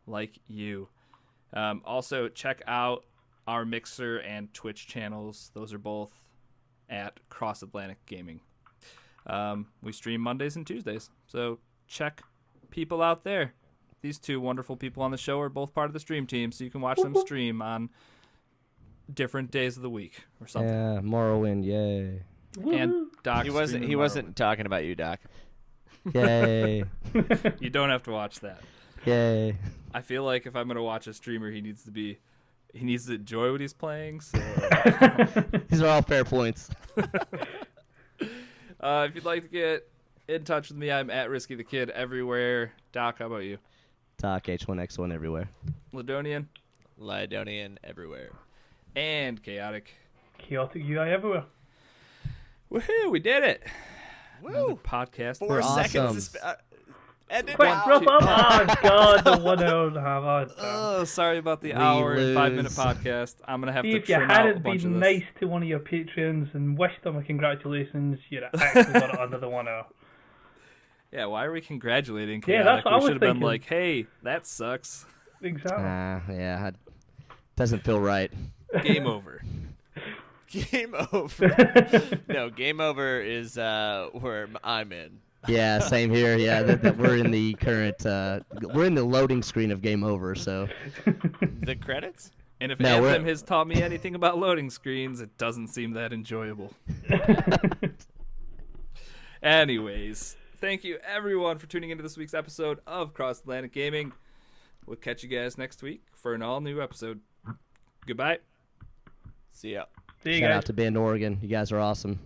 like you. Also, check out our Mixer and Twitch channels. Those are both at Cross Atlantic Gaming. We stream Mondays and Tuesdays, so check people out there. These two wonderful people on the show are both part of the stream team, so you can watch them stream on different days of the week or something. Yeah, Morrowind, yay. And Doc, He wasn't talking about you, Doc. Yay. You don't have to watch that. Yay. I feel like if I'm gonna watch a streamer, he needs to enjoy what he's playing. So These are all fair points. if you'd like to get in touch with me, I'm at Risky the Kid everywhere. Doc, how about you? Doc H1X1 everywhere. Ladonian Lydonian everywhere. and Chaotic. Chaotic UI everywhere. Woohoo! We did it. Woo! Podcast. 4 We're seconds. awesome. Ended Quick, now. wrap up! Oh god, the 1 hour and a half. Oh, damn. Oh, sorry about the We hour and 5 minute lose. podcast. I'm gonna have See, to if you trim out a hadn't bunch of been this. nice to one of your patrons and wished them a congratulations, you'd have actually got it under the 1 hour. Yeah, why are we congratulating Yeah, Chaotic? that's what I We was should have been thinking. like, hey, that sucks. Exactly. Yeah, doesn't feel right. Game over. Game over. No, game over is where I'm in. Yeah, same here. Yeah, that we're in the current, we're in the loading screen of game over. So The credits? And if No, we're- Anthem has taught me anything about loading screens, it doesn't seem that enjoyable. Anyways, thank you everyone for tuning into this week's episode of Cross Atlantic Gaming. We'll catch you guys next week for an all new episode. Goodbye. See ya. See you shout guys. out to Bend, Oregon. You guys are awesome.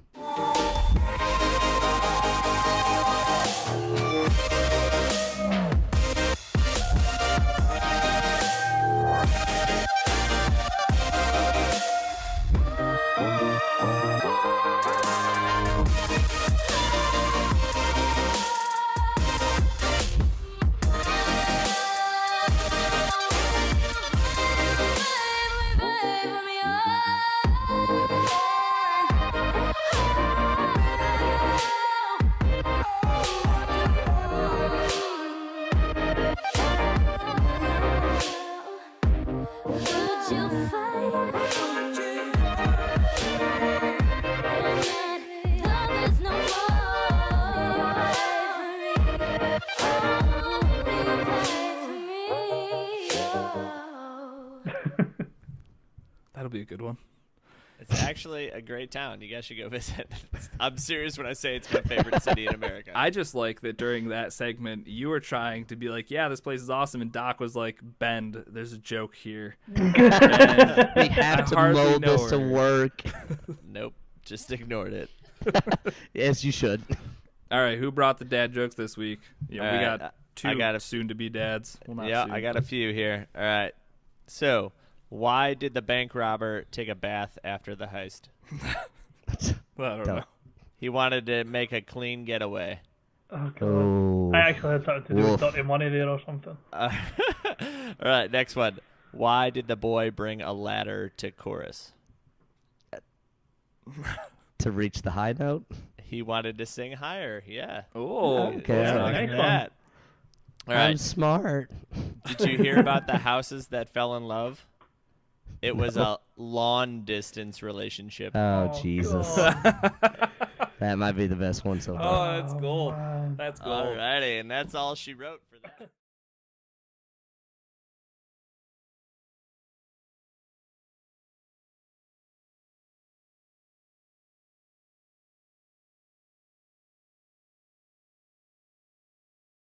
That'll be a good one. It's actually a great town. You guys should go visit. I'm serious when I say it's my favorite city in America. I just like that during that segment, you were trying to be like, yeah, this place is awesome. And Doc was like, Bend, there's a joke here. And We have I to hardly mold know this to her. work. Nope. Just ignored it. As you should. All right, who brought the dad jokes this week? Yeah, we All right, got two I got a- soon-to-be dads. Well, not Yeah, soon, I got a but- few here. All right. So, why did the bank robber take a bath after the heist? Well, I don't know. He wanted to make a clean getaway. Oh god. Oh. I actually had something to do with Woof. dirty money there or something. All right, next one. Why did the boy bring a ladder to chorus? To reach the high note. He wanted to sing higher. Yeah. Oh, Okay. Yeah, Yeah, look nice at one. that. All I'm right. smart. Did you hear about the houses that fell in love? It was a long distance relationship. Oh, Jesus. God. That might be the best one so far. Oh, that's gold. man. That's gold. All righty, and that's all she wrote for that.